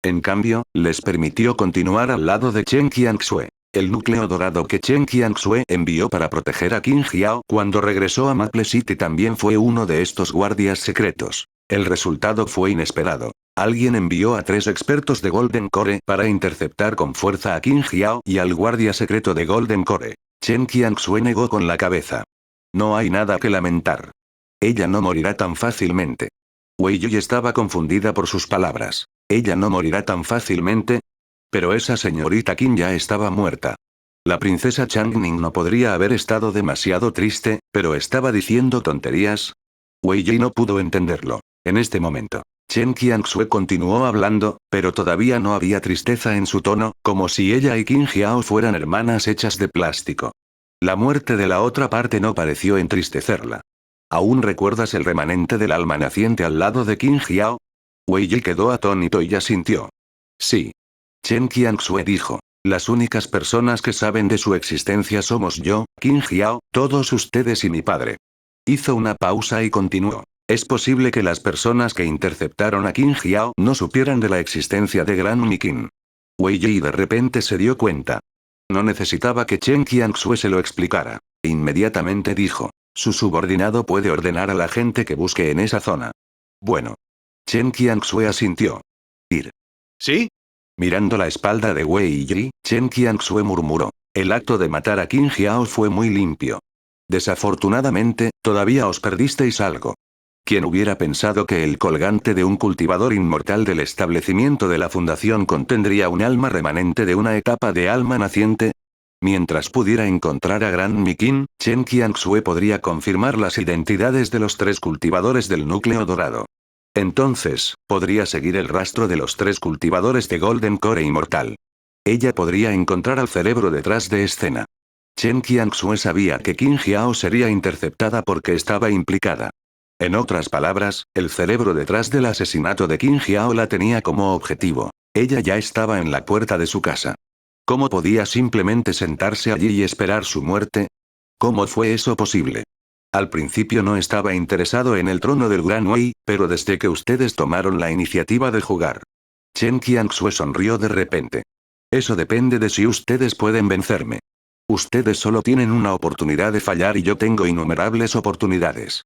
Speaker 1: En cambio, les permitió continuar al lado de Chen Qianxue. El núcleo dorado que Chen Qianxue envió para proteger a Qin Jiao cuando regresó a Maple City también fue uno de estos guardias secretos. El resultado fue inesperado. Alguien envió a 3 expertos de Golden Core para interceptar con fuerza a Qin Jiao y al guardia secreto de Golden Core. Chen Qianxue negó con la cabeza. No hay nada que lamentar. Ella no morirá tan fácilmente. Wei Yi estaba confundida por sus palabras. Ella no morirá tan fácilmente. Pero esa señorita Qin ya estaba muerta. La princesa Changning no podría haber estado demasiado triste, pero estaba diciendo tonterías. Wei Yi no pudo entenderlo. En este momento, Chen Qianxue continuó hablando, pero todavía no había tristeza en su tono, como si ella y Qin Jiao fueran hermanas hechas de plástico. La muerte de la otra parte no pareció entristecerla. ¿Aún recuerdas el remanente del alma naciente al lado de Qin Jiao? Wei Yi quedó atónito y asintió. Sí. Chen Qianxue dijo. Las únicas personas que saben de su existencia somos yo, Qin Jiao, todos ustedes y mi padre. Hizo una pausa y continuó. Es posible que las personas que interceptaron a Qin Jiao no supieran de la existencia de Gran Mikin. Wei Yi de repente se dio cuenta. No necesitaba que Chen Qianxue se lo explicara. Inmediatamente dijo. Su subordinado puede ordenar a la gente que busque en esa zona. Bueno. Chen Qianxue asintió. Ir.
Speaker 2: ¿Sí?
Speaker 1: Mirando la espalda de Wei Yi, Chen Qianxue murmuró. El acto de matar a Qin Jiao fue muy limpio. Desafortunadamente, todavía os perdisteis algo. ¿Quién hubiera pensado que el colgante de un cultivador inmortal del establecimiento de la fundación contendría un alma remanente de una etapa de alma naciente? Mientras pudiera encontrar a Gran Mikin, Chen Qianxue podría confirmar las identidades de los 3 cultivadores del núcleo dorado. Entonces, podría seguir el rastro de los 3 cultivadores de Golden Core inmortal. Ella podría encontrar al cerebro detrás de escena. Chen Qianxue sabía que Qin Jiao sería interceptada porque estaba implicada. En otras palabras, el cerebro detrás del asesinato de Qin Jiao la tenía como objetivo. Ella ya estaba en la puerta de su casa. ¿Cómo podía simplemente sentarse allí y esperar su muerte? ¿Cómo fue eso posible? Al principio no estaba interesado en el trono del Gran Wei, pero desde que ustedes tomaron la iniciativa de jugar. Chen Qianxue sonrió de repente. Eso depende de si ustedes pueden vencerme. Ustedes solo tienen una oportunidad de fallar y yo tengo innumerables oportunidades.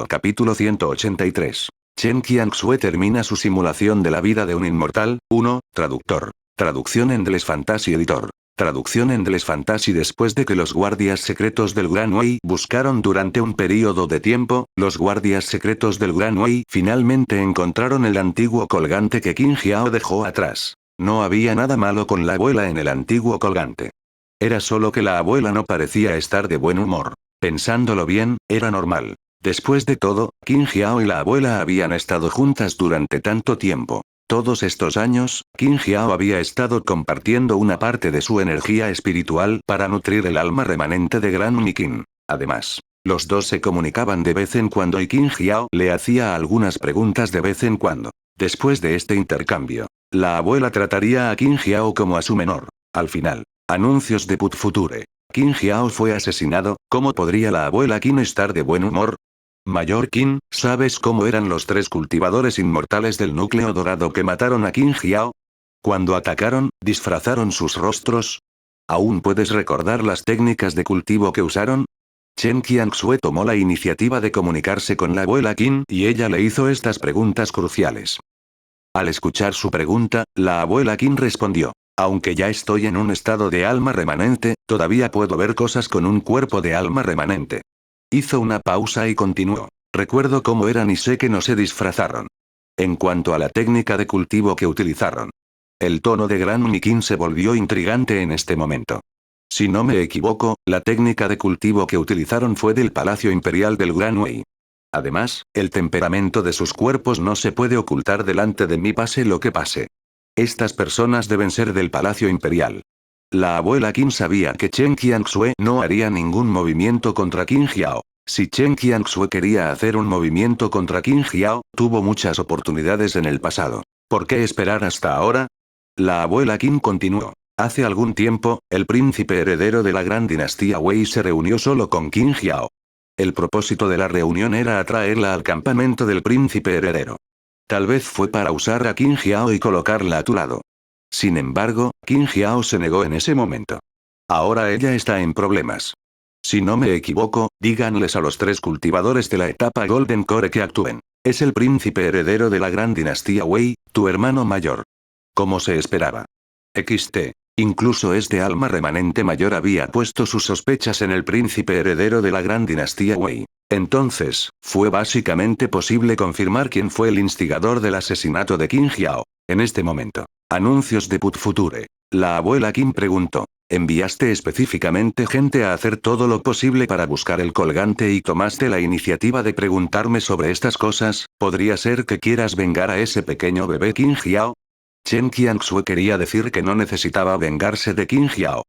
Speaker 1: Capítulo 183. Chen Qianxue termina su simulación de la vida de un inmortal. 1. Traductor. Traducción en Endless Fantasy Editor. Traducción en Endless Fantasy. Después de que los guardias secretos del Gran Wei buscaron durante un período de tiempo, los guardias secretos del Gran Wei finalmente encontraron el antiguo colgante que Qin Jiao dejó atrás. No había nada malo con la abuela en el antiguo colgante. Era solo que la abuela no parecía estar de buen humor. Pensándolo bien, era normal. Después de todo, Qin Jiao y la abuela habían estado juntas durante tanto tiempo. Todos estos años, Qin Jiao había estado compartiendo una parte de su energía espiritual para nutrir el alma remanente de Gran Mikin. Además, los dos se comunicaban de vez en cuando y Qin Jiao le hacía algunas preguntas de vez en cuando. Después de este intercambio, la abuela trataría a Qin Jiao como a su menor. Al final, anuncios de Put Future. Qin Jiao fue asesinado. ¿Cómo podría la abuela Qin estar de buen humor? Mayor Qin, ¿sabes cómo eran los 3 cultivadores inmortales del núcleo dorado que mataron a Qin Jiao? Cuando atacaron, disfrazaron sus rostros. ¿Aún puedes recordar las técnicas de cultivo que usaron? Chen Qianxue tomó la iniciativa de comunicarse con la abuela Qin y ella le hizo estas preguntas cruciales. Al escuchar su pregunta, la abuela Qin respondió. Aunque ya estoy en un estado de alma remanente, todavía puedo ver cosas con un cuerpo de alma remanente. Hizo una pausa y continuó. Recuerdo cómo eran y sé que no se disfrazaron. En cuanto a la técnica de cultivo que utilizaron. El tono de Gran Mikin se volvió intrigante en este momento. Si no me equivoco, la técnica de cultivo que utilizaron fue del Palacio Imperial del Gran Wei. Además, el temperamento de sus cuerpos no se puede ocultar delante de mí pase lo que pase. Estas personas deben ser del Palacio Imperial. La abuela Qin sabía que Chen Qianxue no haría ningún movimiento contra Qin Jiao. Si Chen Qianxue quería hacer un movimiento contra Qin Jiao, tuvo muchas oportunidades en el pasado. ¿Por qué esperar hasta ahora? La abuela Qin continuó. Hace algún tiempo, el príncipe heredero de la gran dinastía Wei se reunió solo con Qin Jiao. El propósito de la reunión era atraerla al campamento del príncipe heredero. Tal vez fue para usar a Qin Jiao y colocarla a tu lado. Sin embargo, Qin Jiao se negó en ese momento. Ahora ella está en problemas. Si no me equivoco, díganles a los 3 cultivadores de la etapa Golden Core que actúen. Es el príncipe heredero de la gran dinastía Wei, tu hermano mayor. Como se esperaba. XT. Incluso este alma remanente mayor había puesto sus sospechas en el príncipe heredero de la gran dinastía Wei. Entonces, fue básicamente posible confirmar quién fue el instigador del asesinato de Qin Jiao. En este momento. Anuncios de Put Future. La abuela Qin preguntó. ¿Enviaste específicamente gente a hacer todo lo posible para buscar el colgante y tomaste la iniciativa de preguntarme sobre estas cosas? ¿Podría ser que quieras vengar a ese pequeño bebé Qin Jiao? Chen Qianxue quería decir que no necesitaba vengarse de Qin Jiao.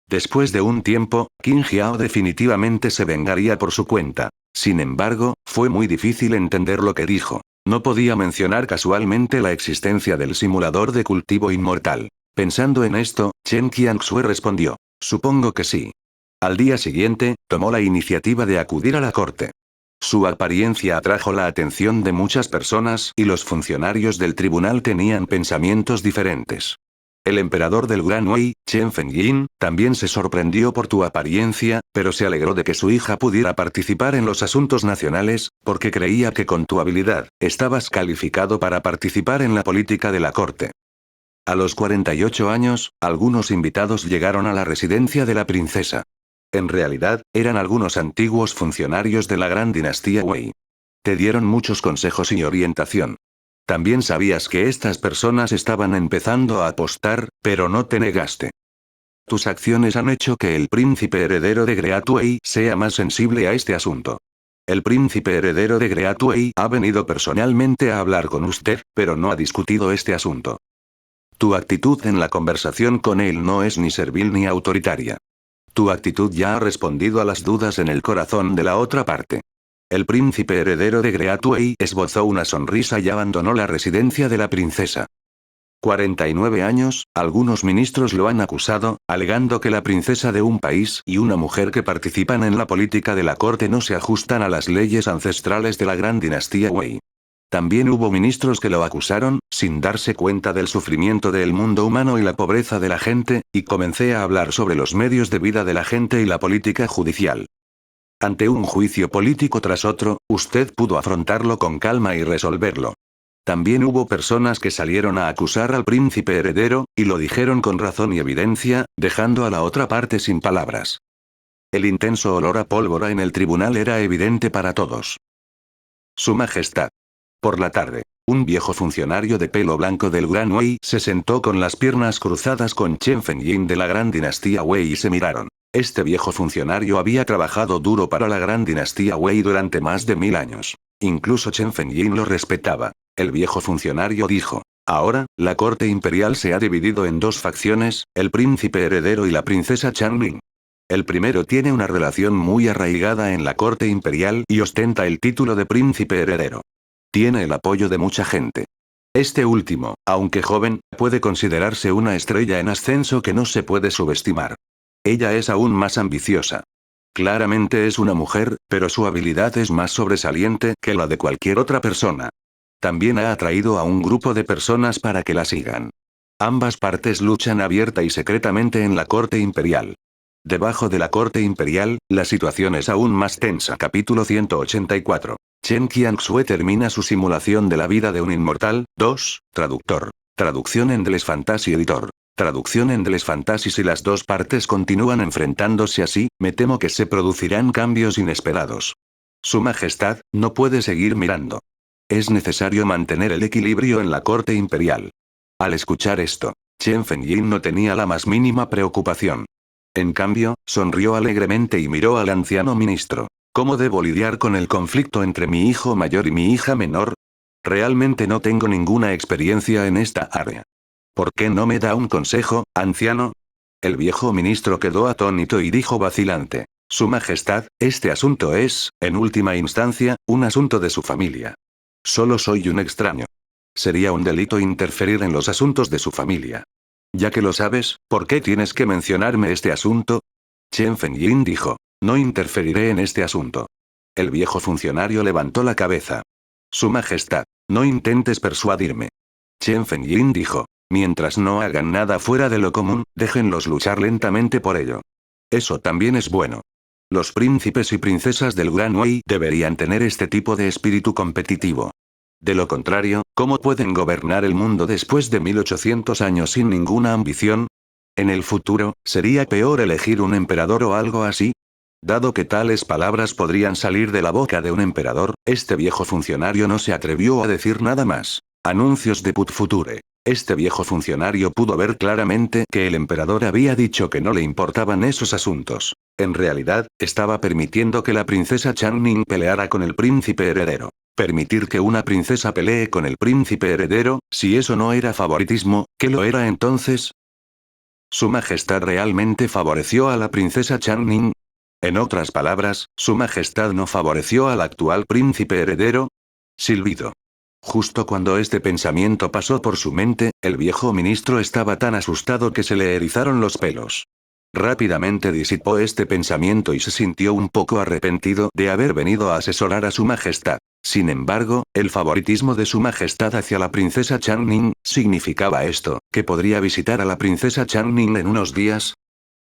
Speaker 1: Después de un tiempo, Qin Jiao definitivamente se vengaría por su cuenta. Sin embargo, fue muy difícil entender lo que dijo. No podía mencionar casualmente la existencia del simulador de cultivo inmortal. Pensando en esto, Chen Qianxue respondió. Supongo que sí. Al día siguiente, tomó la iniciativa de acudir a la corte. Su apariencia atrajo la atención de muchas personas y los funcionarios del tribunal tenían pensamientos diferentes. El emperador del Gran Wei, Chen Fengyin, también se sorprendió por tu apariencia, pero se alegró de que su hija pudiera participar en los asuntos nacionales, porque creía que con tu habilidad, estabas calificado para participar en la política de la corte. A los 48 años, algunos invitados llegaron a la residencia de la princesa. En realidad, eran algunos antiguos funcionarios de la gran dinastía Wei. Te dieron muchos consejos y orientación. También sabías que estas personas estaban empezando a apostar, pero no te negaste. Tus acciones han hecho que el príncipe heredero de Great Wei sea más sensible a este asunto. El príncipe heredero de Great Wei ha venido personalmente a hablar con usted, pero no ha discutido este asunto. Tu actitud en la conversación con él no es ni servil ni autoritaria. Tu actitud ya ha respondido a las dudas en el corazón de la otra parte. El príncipe heredero de Great Wei esbozó una sonrisa y abandonó la residencia de la princesa. 49 años, algunos ministros lo han acusado, alegando que la princesa de un país y una mujer que participan en la política de la corte no se ajustan a las leyes ancestrales de la gran dinastía Wei. También hubo ministros que lo acusaron, sin darse cuenta del sufrimiento del mundo humano y la pobreza de la gente, y comencé a hablar sobre los medios de vida de la gente y la política judicial. Ante un juicio político tras otro, usted pudo afrontarlo con calma y resolverlo. También hubo personas que salieron a acusar al príncipe heredero, y lo dijeron con razón y evidencia, dejando a la otra parte sin palabras. El intenso olor a pólvora en el tribunal era evidente para todos. Su Majestad. Por la tarde. Un viejo funcionario de pelo blanco del Gran Wei se sentó con las piernas cruzadas con Chen Fenyin de la gran dinastía Wei y se miraron. Este viejo funcionario había trabajado duro para la gran dinastía Wei durante más de 1000 años. Incluso Chen Fenyin lo respetaba. El viejo funcionario dijo: ahora, la corte imperial se ha dividido en dos facciones, el príncipe heredero y la princesa Changling. El primero tiene una relación muy arraigada en la corte imperial y ostenta el título de príncipe heredero. Tiene el apoyo de mucha gente. Este último, aunque joven, puede considerarse una estrella en ascenso que no se puede subestimar. Ella es aún más ambiciosa. Claramente es una mujer, pero su habilidad es más sobresaliente que la de cualquier otra persona. También ha atraído a un grupo de personas para que la sigan. Ambas partes luchan abierta y secretamente en la corte imperial. Debajo de la corte imperial, la situación es aún más tensa. Capítulo 184. Chen Qianxue termina su simulación de la vida de un inmortal. 2. Traductor. Traducción en Endless Fantasy Editor. Traducción en Endless Fantasy. Si las dos partes continúan enfrentándose así, me temo que se producirán cambios inesperados. Su Majestad, no puede seguir mirando. Es necesario mantener el equilibrio en la corte imperial. Al escuchar esto, Chen Fenyin no tenía la más mínima preocupación. En cambio, sonrió alegremente y miró al anciano ministro. ¿Cómo debo lidiar con el conflicto entre mi hijo mayor y mi hija menor? Realmente no tengo ninguna experiencia en esta área. ¿Por qué no me da un consejo, anciano? El viejo ministro quedó atónito y dijo vacilante: Su Majestad, este asunto es, en última instancia, un asunto de su familia. Solo soy un extraño. Sería un delito interferir en los asuntos de su familia. Ya que lo sabes, ¿por qué tienes que mencionarme este asunto? Chen Fenyin dijo: no interferiré en este asunto. El viejo funcionario levantó la cabeza. Su Majestad, no intentes persuadirme. Chen Fenyin dijo: mientras no hagan nada fuera de lo común, déjenlos luchar lentamente por ello. Eso también es bueno. Los príncipes y princesas del Gran Wei deberían tener este tipo de espíritu competitivo. De lo contrario, ¿cómo pueden gobernar el mundo después de 1800 años sin ninguna ambición? En el futuro, ¿sería peor elegir un emperador o algo así? Dado que tales palabras podrían salir de la boca de un emperador, este viejo funcionario no se atrevió a decir nada más. Anuncios de Put Future. Este viejo funcionario pudo ver claramente que el emperador había dicho que no le importaban esos asuntos. En realidad, estaba permitiendo que la princesa Changning peleara con el príncipe heredero. Permitir que una princesa pelee con el príncipe heredero, si eso no era favoritismo, ¿qué lo era entonces? ¿Su Majestad realmente favoreció a la princesa Changning? En otras palabras, ¿Su Majestad no favoreció al actual príncipe heredero? Silbido. Justo cuando este pensamiento pasó por su mente, el viejo ministro estaba tan asustado que se le erizaron los pelos. Rápidamente disipó este pensamiento y se sintió un poco arrepentido de haber venido a asesorar a Su Majestad. Sin embargo, el favoritismo de Su Majestad hacia la princesa Changning, ¿significaba esto, que podría visitar a la princesa Changning en unos días?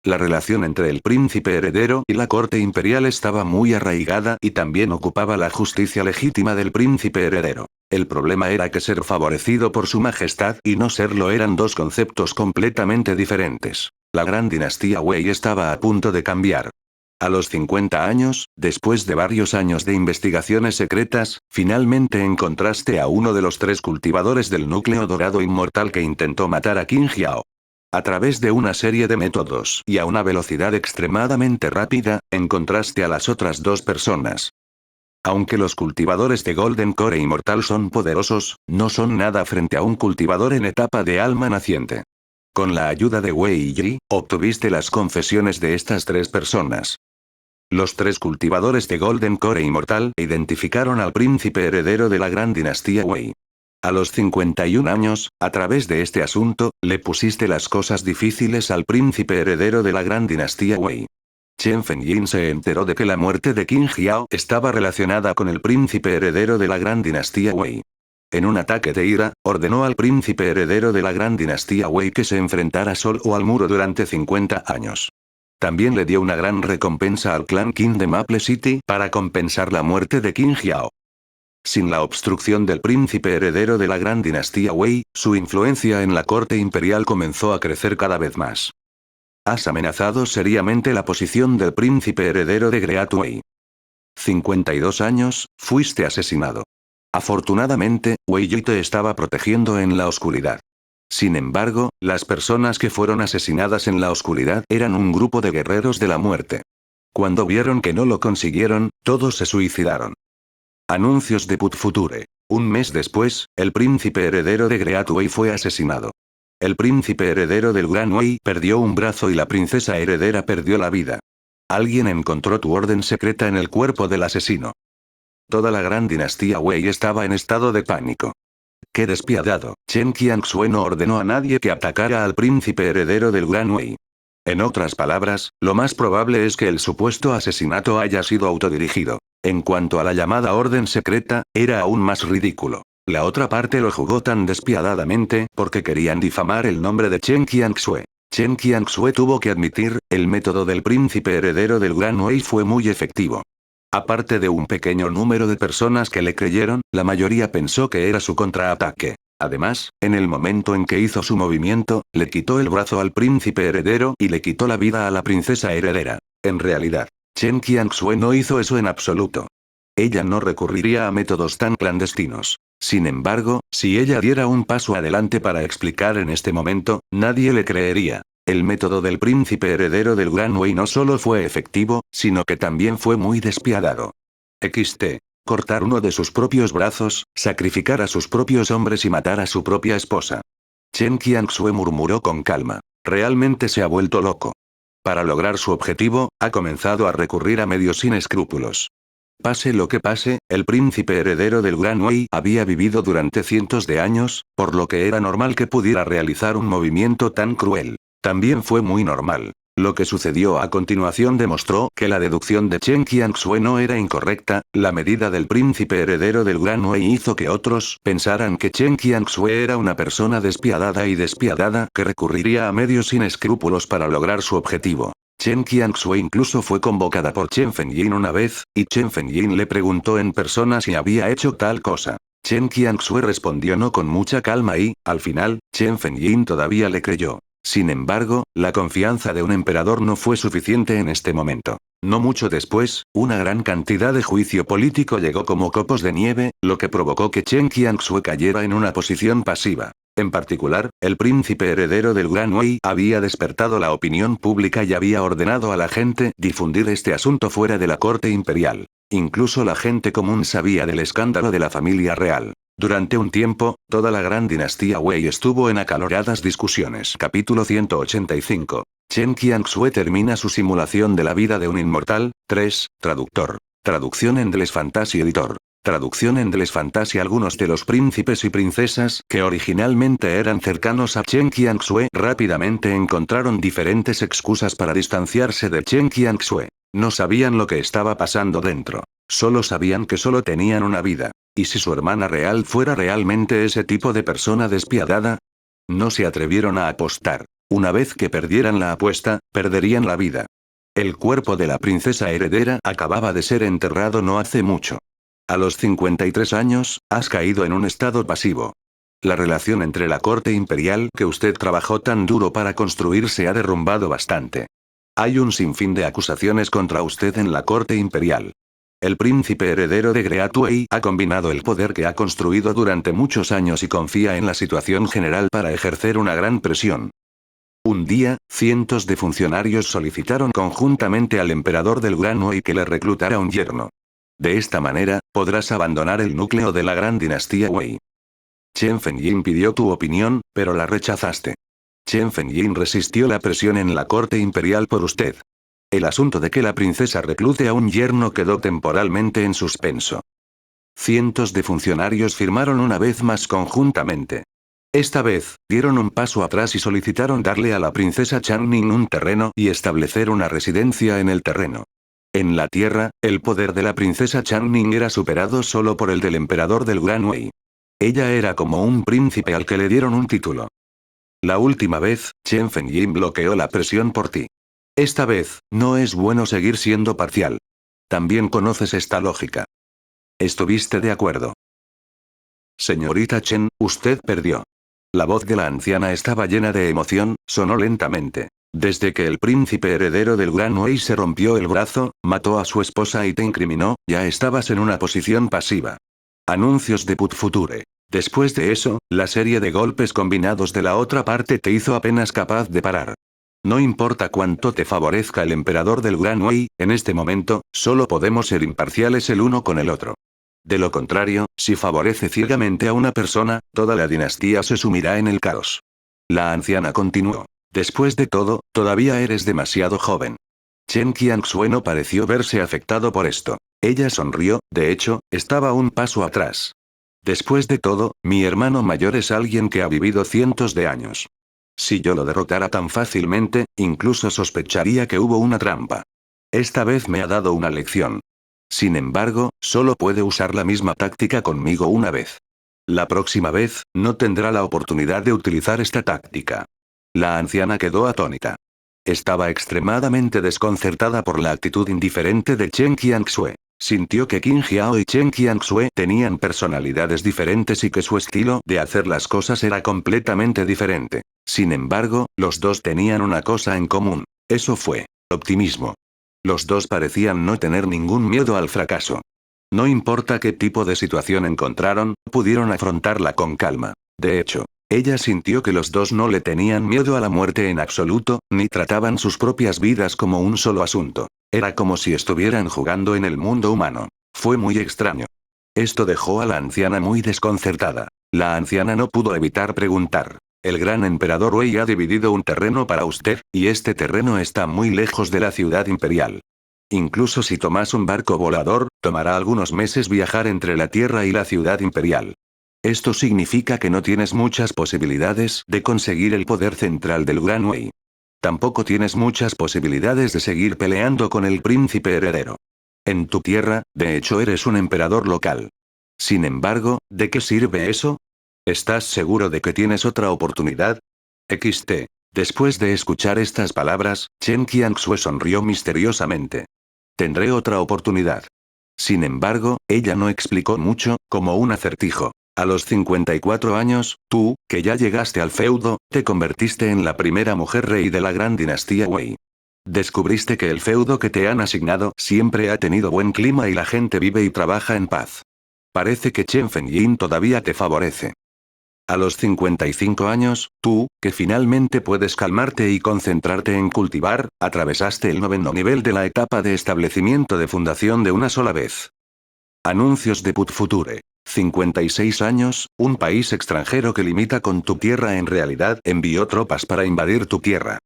Speaker 1: La relación entre el príncipe heredero y la corte imperial estaba muy arraigada y también ocupaba la justicia legítima del príncipe heredero. El problema era que ser favorecido por Su Majestad y no serlo eran dos conceptos completamente diferentes. La gran dinastía Wei estaba a punto de cambiar. A los 50 años, después de varios años de investigaciones secretas, finalmente encontraste a uno de los 3 cultivadores del núcleo dorado inmortal que intentó matar a Qin Jiao. A través de una serie de métodos y a una velocidad extremadamente rápida, encontraste a las otras 2 personas. Aunque los cultivadores de Golden Core inmortal son poderosos, no son nada frente a un cultivador en etapa de alma naciente. Con la ayuda de Wei Yi, obtuviste las confesiones de estas 3 personas. Los 3 cultivadores de Golden Core inmortal identificaron al príncipe heredero de la gran dinastía Wei. A los 51 años, a través de este asunto, le pusiste las cosas difíciles al príncipe heredero de la gran dinastía Wei. Chen Fenyin se enteró de que la muerte de Qin Jiao estaba relacionada con el príncipe heredero de la gran dinastía Wei. En un ataque de ira, ordenó al príncipe heredero de la gran dinastía Wei que se enfrentara solo al muro durante 50 años. También le dio una gran recompensa al clan Qin de Maple City para compensar la muerte de Qin Jiao. Sin la obstrucción del príncipe heredero de la gran dinastía Wei, su influencia en la corte imperial comenzó a crecer cada vez más. Has amenazado seriamente la posición del príncipe heredero de Great Wei. 52 años, fuiste asesinado. Afortunadamente, Wei Yi te estaba protegiendo en la oscuridad. Sin embargo, las personas que fueron asesinadas en la oscuridad eran un grupo de guerreros de la muerte. Cuando vieron que no lo consiguieron, todos se suicidaron. Anuncios de Put Future. Un mes después, el príncipe heredero de Great Wei fue asesinado. El príncipe heredero del Gran Wei perdió un brazo y la princesa heredera perdió la vida. Alguien encontró tu orden secreta en el cuerpo del asesino. Toda la gran dinastía Wei estaba en estado de pánico. ¡Qué despiadado! Chen Qianxue no ordenó a nadie que atacara al príncipe heredero del Gran Wei. En otras palabras, lo más probable es que el supuesto asesinato haya sido autodirigido. En cuanto a la llamada orden secreta, era aún más ridículo. La otra parte lo jugó tan despiadadamente porque querían difamar el nombre de Chen Qianxue. Chen Qianxue tuvo que admitir, el método del príncipe heredero del Gran Wei fue muy efectivo. Aparte de un pequeño número de personas que le creyeron, la mayoría pensó que era su contraataque. Además, en el momento en que hizo su movimiento, le quitó el brazo al príncipe heredero y le quitó la vida a la princesa heredera. En realidad, Chen Qianxue no hizo eso en absoluto. Ella no recurriría a métodos tan clandestinos. Sin embargo, si ella diera un paso adelante para explicar en este momento, nadie le creería. El método del príncipe heredero del Gran Wei no solo fue efectivo, sino que también fue muy despiadado. XT. Cortar uno de sus propios brazos, sacrificar a sus propios hombres y matar a su propia esposa. Chen Qianxue murmuró con calma. Realmente se ha vuelto loco. Para lograr su objetivo, ha comenzado a recurrir a medios sin escrúpulos. Pase lo que pase, el príncipe heredero del Gran Wei había vivido durante cientos de años, por lo que era normal que pudiera realizar un movimiento tan cruel. También fue muy normal. Lo que sucedió a continuación demostró que la deducción de Chen Qianxue no era incorrecta, la medida del príncipe heredero del Gran Wei hizo que otros pensaran que Chen Qianxue era una persona despiadada que recurriría a medios sin escrúpulos para lograr su objetivo. Chen Qianxue incluso fue convocada por Chen Fengyin una vez, y Chen Fengyin le preguntó en persona si había hecho tal cosa. Chen Qianxue respondió no con mucha calma y, al final, Chen Fengyin todavía le creyó. Sin embargo, la confianza de un emperador no fue suficiente en este momento. No mucho después, una gran cantidad de juicio político llegó como copos de nieve, lo que provocó que Chen Qianxue cayera en una posición pasiva. En particular, el príncipe heredero del Gran Wei había despertado la opinión pública y había ordenado a la gente difundir este asunto fuera de la corte imperial. Incluso la gente común sabía del escándalo de la familia real. Durante un tiempo, toda la gran dinastía Wei estuvo en acaloradas discusiones. Capítulo 185. Chen Qianxue termina su simulación de la vida de un inmortal. 3. Traductor. Traducción en Deleuze Fantasy Editor. Traducción en Deleuze Fantasy. Algunos de los príncipes y princesas que originalmente eran cercanos a Chen Qianxue rápidamente encontraron diferentes excusas para distanciarse de Chen Qianxue. No sabían lo que estaba pasando dentro. Solo sabían que solo tenían una vida. ¿Y si su hermana real fuera realmente ese tipo de persona despiadada? No se atrevieron a apostar. Una vez que perdieran la apuesta, perderían la vida. El cuerpo de la princesa heredera acababa de ser enterrado no hace mucho. A los 53 años, has caído en un estado pasivo. La relación entre la corte imperial que usted trabajó tan duro para construir se ha derrumbado bastante. Hay un sinfín de acusaciones contra usted en la corte imperial. El príncipe heredero de Great Wei ha combinado el poder que ha construido durante muchos años y confía en la situación general para ejercer una gran presión. Un día, cientos de funcionarios solicitaron conjuntamente al emperador del Gran Wei que le reclutara un yerno. De esta manera, podrás abandonar el núcleo de la gran dinastía Wei. Chen Fengyin pidió tu opinión, pero la rechazaste. Chen Fengyin resistió la presión en la corte imperial por usted. El asunto de que la princesa reclute a un yerno quedó temporalmente en suspenso. Cientos de funcionarios firmaron una vez más conjuntamente. Esta vez, dieron un paso atrás y solicitaron darle a la princesa Changning un terreno y establecer una residencia en el terreno. En la tierra, el poder de la princesa Changning era superado solo por el del emperador del Gran Wei. Ella era como un príncipe al que le dieron un título. La última vez, Chen Fengyin bloqueó la presión por ti. Esta vez, no es bueno seguir siendo parcial. También conoces esta lógica. ¿Estuviste de acuerdo? Señorita Chen, usted perdió. La voz de la anciana estaba llena de emoción, sonó lentamente. Desde que el príncipe heredero del Gran Wei se rompió el brazo, mató a su esposa y te incriminó, ya estabas en una posición pasiva. Anuncios de Put Future. Después de eso, la serie de golpes combinados de la otra parte te hizo apenas capaz de parar. No importa cuánto te favorezca el emperador del Gran Wei, en este momento, solo podemos ser imparciales el uno con el otro. De lo contrario, si favorece ciegamente a una persona, toda la dinastía se sumirá en el caos. La anciana continuó. Después de todo, todavía eres demasiado joven. Chen Qianxue no pareció verse afectado por esto. Ella sonrió, de hecho, estaba un paso atrás. Después de todo, mi hermano mayor es alguien que ha vivido cientos de años. Si yo lo derrotara tan fácilmente, incluso sospecharía que hubo una trampa. Esta vez me ha dado una lección. Sin embargo, solo puede usar la misma táctica conmigo una vez. La próxima vez, no tendrá la oportunidad de utilizar esta táctica. La anciana quedó atónita. Estaba extremadamente desconcertada por la actitud indiferente de Chen Qianxue. Sintió que Qin Jiao y Chen Qianxue tenían personalidades diferentes y que su estilo de hacer las cosas era completamente diferente. Sin embargo, los dos tenían una cosa en común. Eso fue optimismo. Los dos parecían no tener ningún miedo al fracaso. No importa qué tipo de situación encontraron, pudieron afrontarla con calma. De hecho, ella sintió que los dos no le tenían miedo a la muerte en absoluto, ni trataban sus propias vidas como un solo asunto. Era como si estuvieran jugando en el mundo humano. Fue muy extraño. Esto dejó a la anciana muy desconcertada. La anciana no pudo evitar preguntar. El gran emperador Wei ha dividido un terreno para usted, y este terreno está muy lejos de la ciudad imperial. Incluso si tomas un barco volador, tomará algunos meses viajar entre la Tierra y la ciudad imperial. Esto significa que no tienes muchas posibilidades de conseguir el poder central del Gran Wei. Tampoco tienes muchas posibilidades de seguir peleando con el príncipe heredero. En tu tierra, de hecho eres un emperador local. Sin embargo, ¿de qué sirve eso? ¿Estás seguro de que tienes otra oportunidad? XT. Después de escuchar estas palabras, Chen Qianxue sonrió misteriosamente. Tendré otra oportunidad. Sin embargo, ella no explicó mucho, como un acertijo. A los 54 años, tú, que ya llegaste al feudo, te convertiste en la primera mujer rey de la gran dinastía Wei. Descubriste que el feudo que te han asignado siempre ha tenido buen clima y la gente vive y trabaja en paz. Parece que Chen Fengyin todavía te favorece. A los 55 años, tú, que finalmente puedes calmarte y concentrarte en cultivar, atravesaste el 9º nivel de la etapa de establecimiento de fundación de una sola vez. Anuncios de Put Future. 56 años, un país extranjero que limita con tu tierra en realidad envió tropas para invadir tu tierra.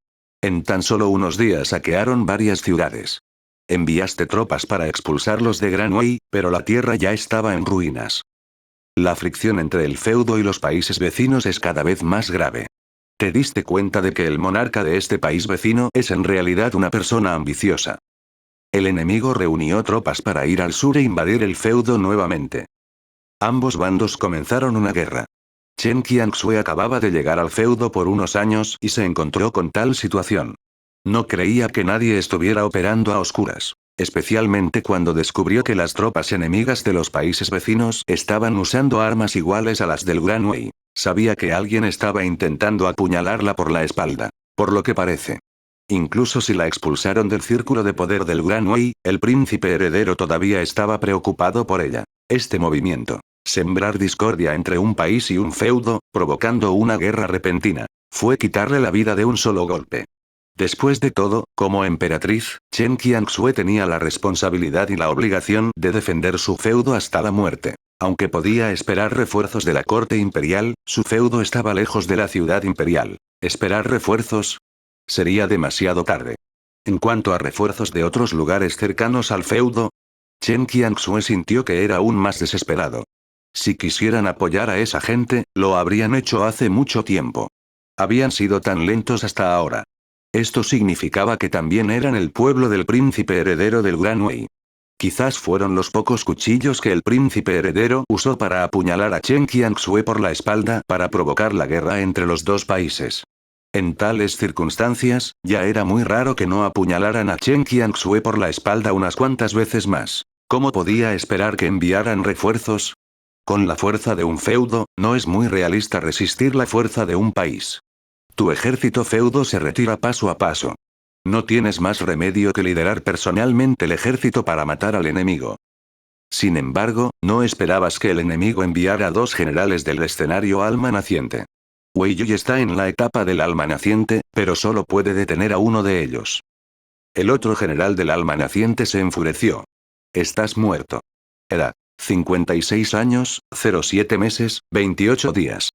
Speaker 1: En tan solo unos días saquearon varias ciudades. Enviaste tropas para expulsarlos de Gran Wei, pero la tierra ya estaba en ruinas. La fricción entre el feudo y los países vecinos es cada vez más grave. ¿Te diste cuenta de que el monarca de este país vecino es en realidad una persona ambiciosa? El enemigo reunió tropas para ir al sur e invadir el feudo nuevamente. Ambos bandos comenzaron una guerra. Chen Qianxue acababa de llegar al feudo por unos años y se encontró con tal situación. No creía que nadie estuviera operando a oscuras. Especialmente cuando descubrió que las tropas enemigas de los países vecinos estaban usando armas iguales a las del Gran Wei. Sabía que alguien estaba intentando apuñalarla por la espalda. Por lo que parece. Incluso si la expulsaron del círculo de poder del Gran Wei, el príncipe heredero todavía estaba preocupado por ella. Este movimiento. Sembrar discordia entre un país y un feudo, provocando una guerra repentina. Fue quitarle la vida de un solo golpe. Después de todo, como emperatriz, Chen Qianxue tenía la responsabilidad y la obligación de defender su feudo hasta la muerte. Aunque podía esperar refuerzos de la corte imperial, su feudo estaba lejos de la ciudad imperial. ¿Esperar refuerzos? Sería demasiado tarde. En cuanto a refuerzos de otros lugares cercanos al feudo, Chen Qianxue sintió que era aún más desesperado. Si quisieran apoyar a esa gente, lo habrían hecho hace mucho tiempo. Habían sido tan lentos hasta ahora. Esto significaba que también eran el pueblo del príncipe heredero del Gran Wei. Quizás fueron los pocos cuchillos que el príncipe heredero usó para apuñalar a Chen Qianxue por la espalda para provocar la guerra entre los dos países. En tales circunstancias, ya era muy raro que no apuñalaran a Chen Qianxue por la espalda unas cuantas veces más. ¿Cómo podía esperar que enviaran refuerzos? Con la fuerza de un feudo, no es muy realista resistir la fuerza de un país. Tu ejército feudo se retira paso a paso. No tienes más remedio que liderar personalmente el ejército para matar al enemigo. Sin embargo, no esperabas que el enemigo enviara 2 generales del escenario alma naciente. Wei Yui está en la etapa del alma naciente, pero solo puede detener a uno de ellos. El otro general del alma naciente se enfureció. Estás muerto. Edad: 56 años, 07 meses, 28 días.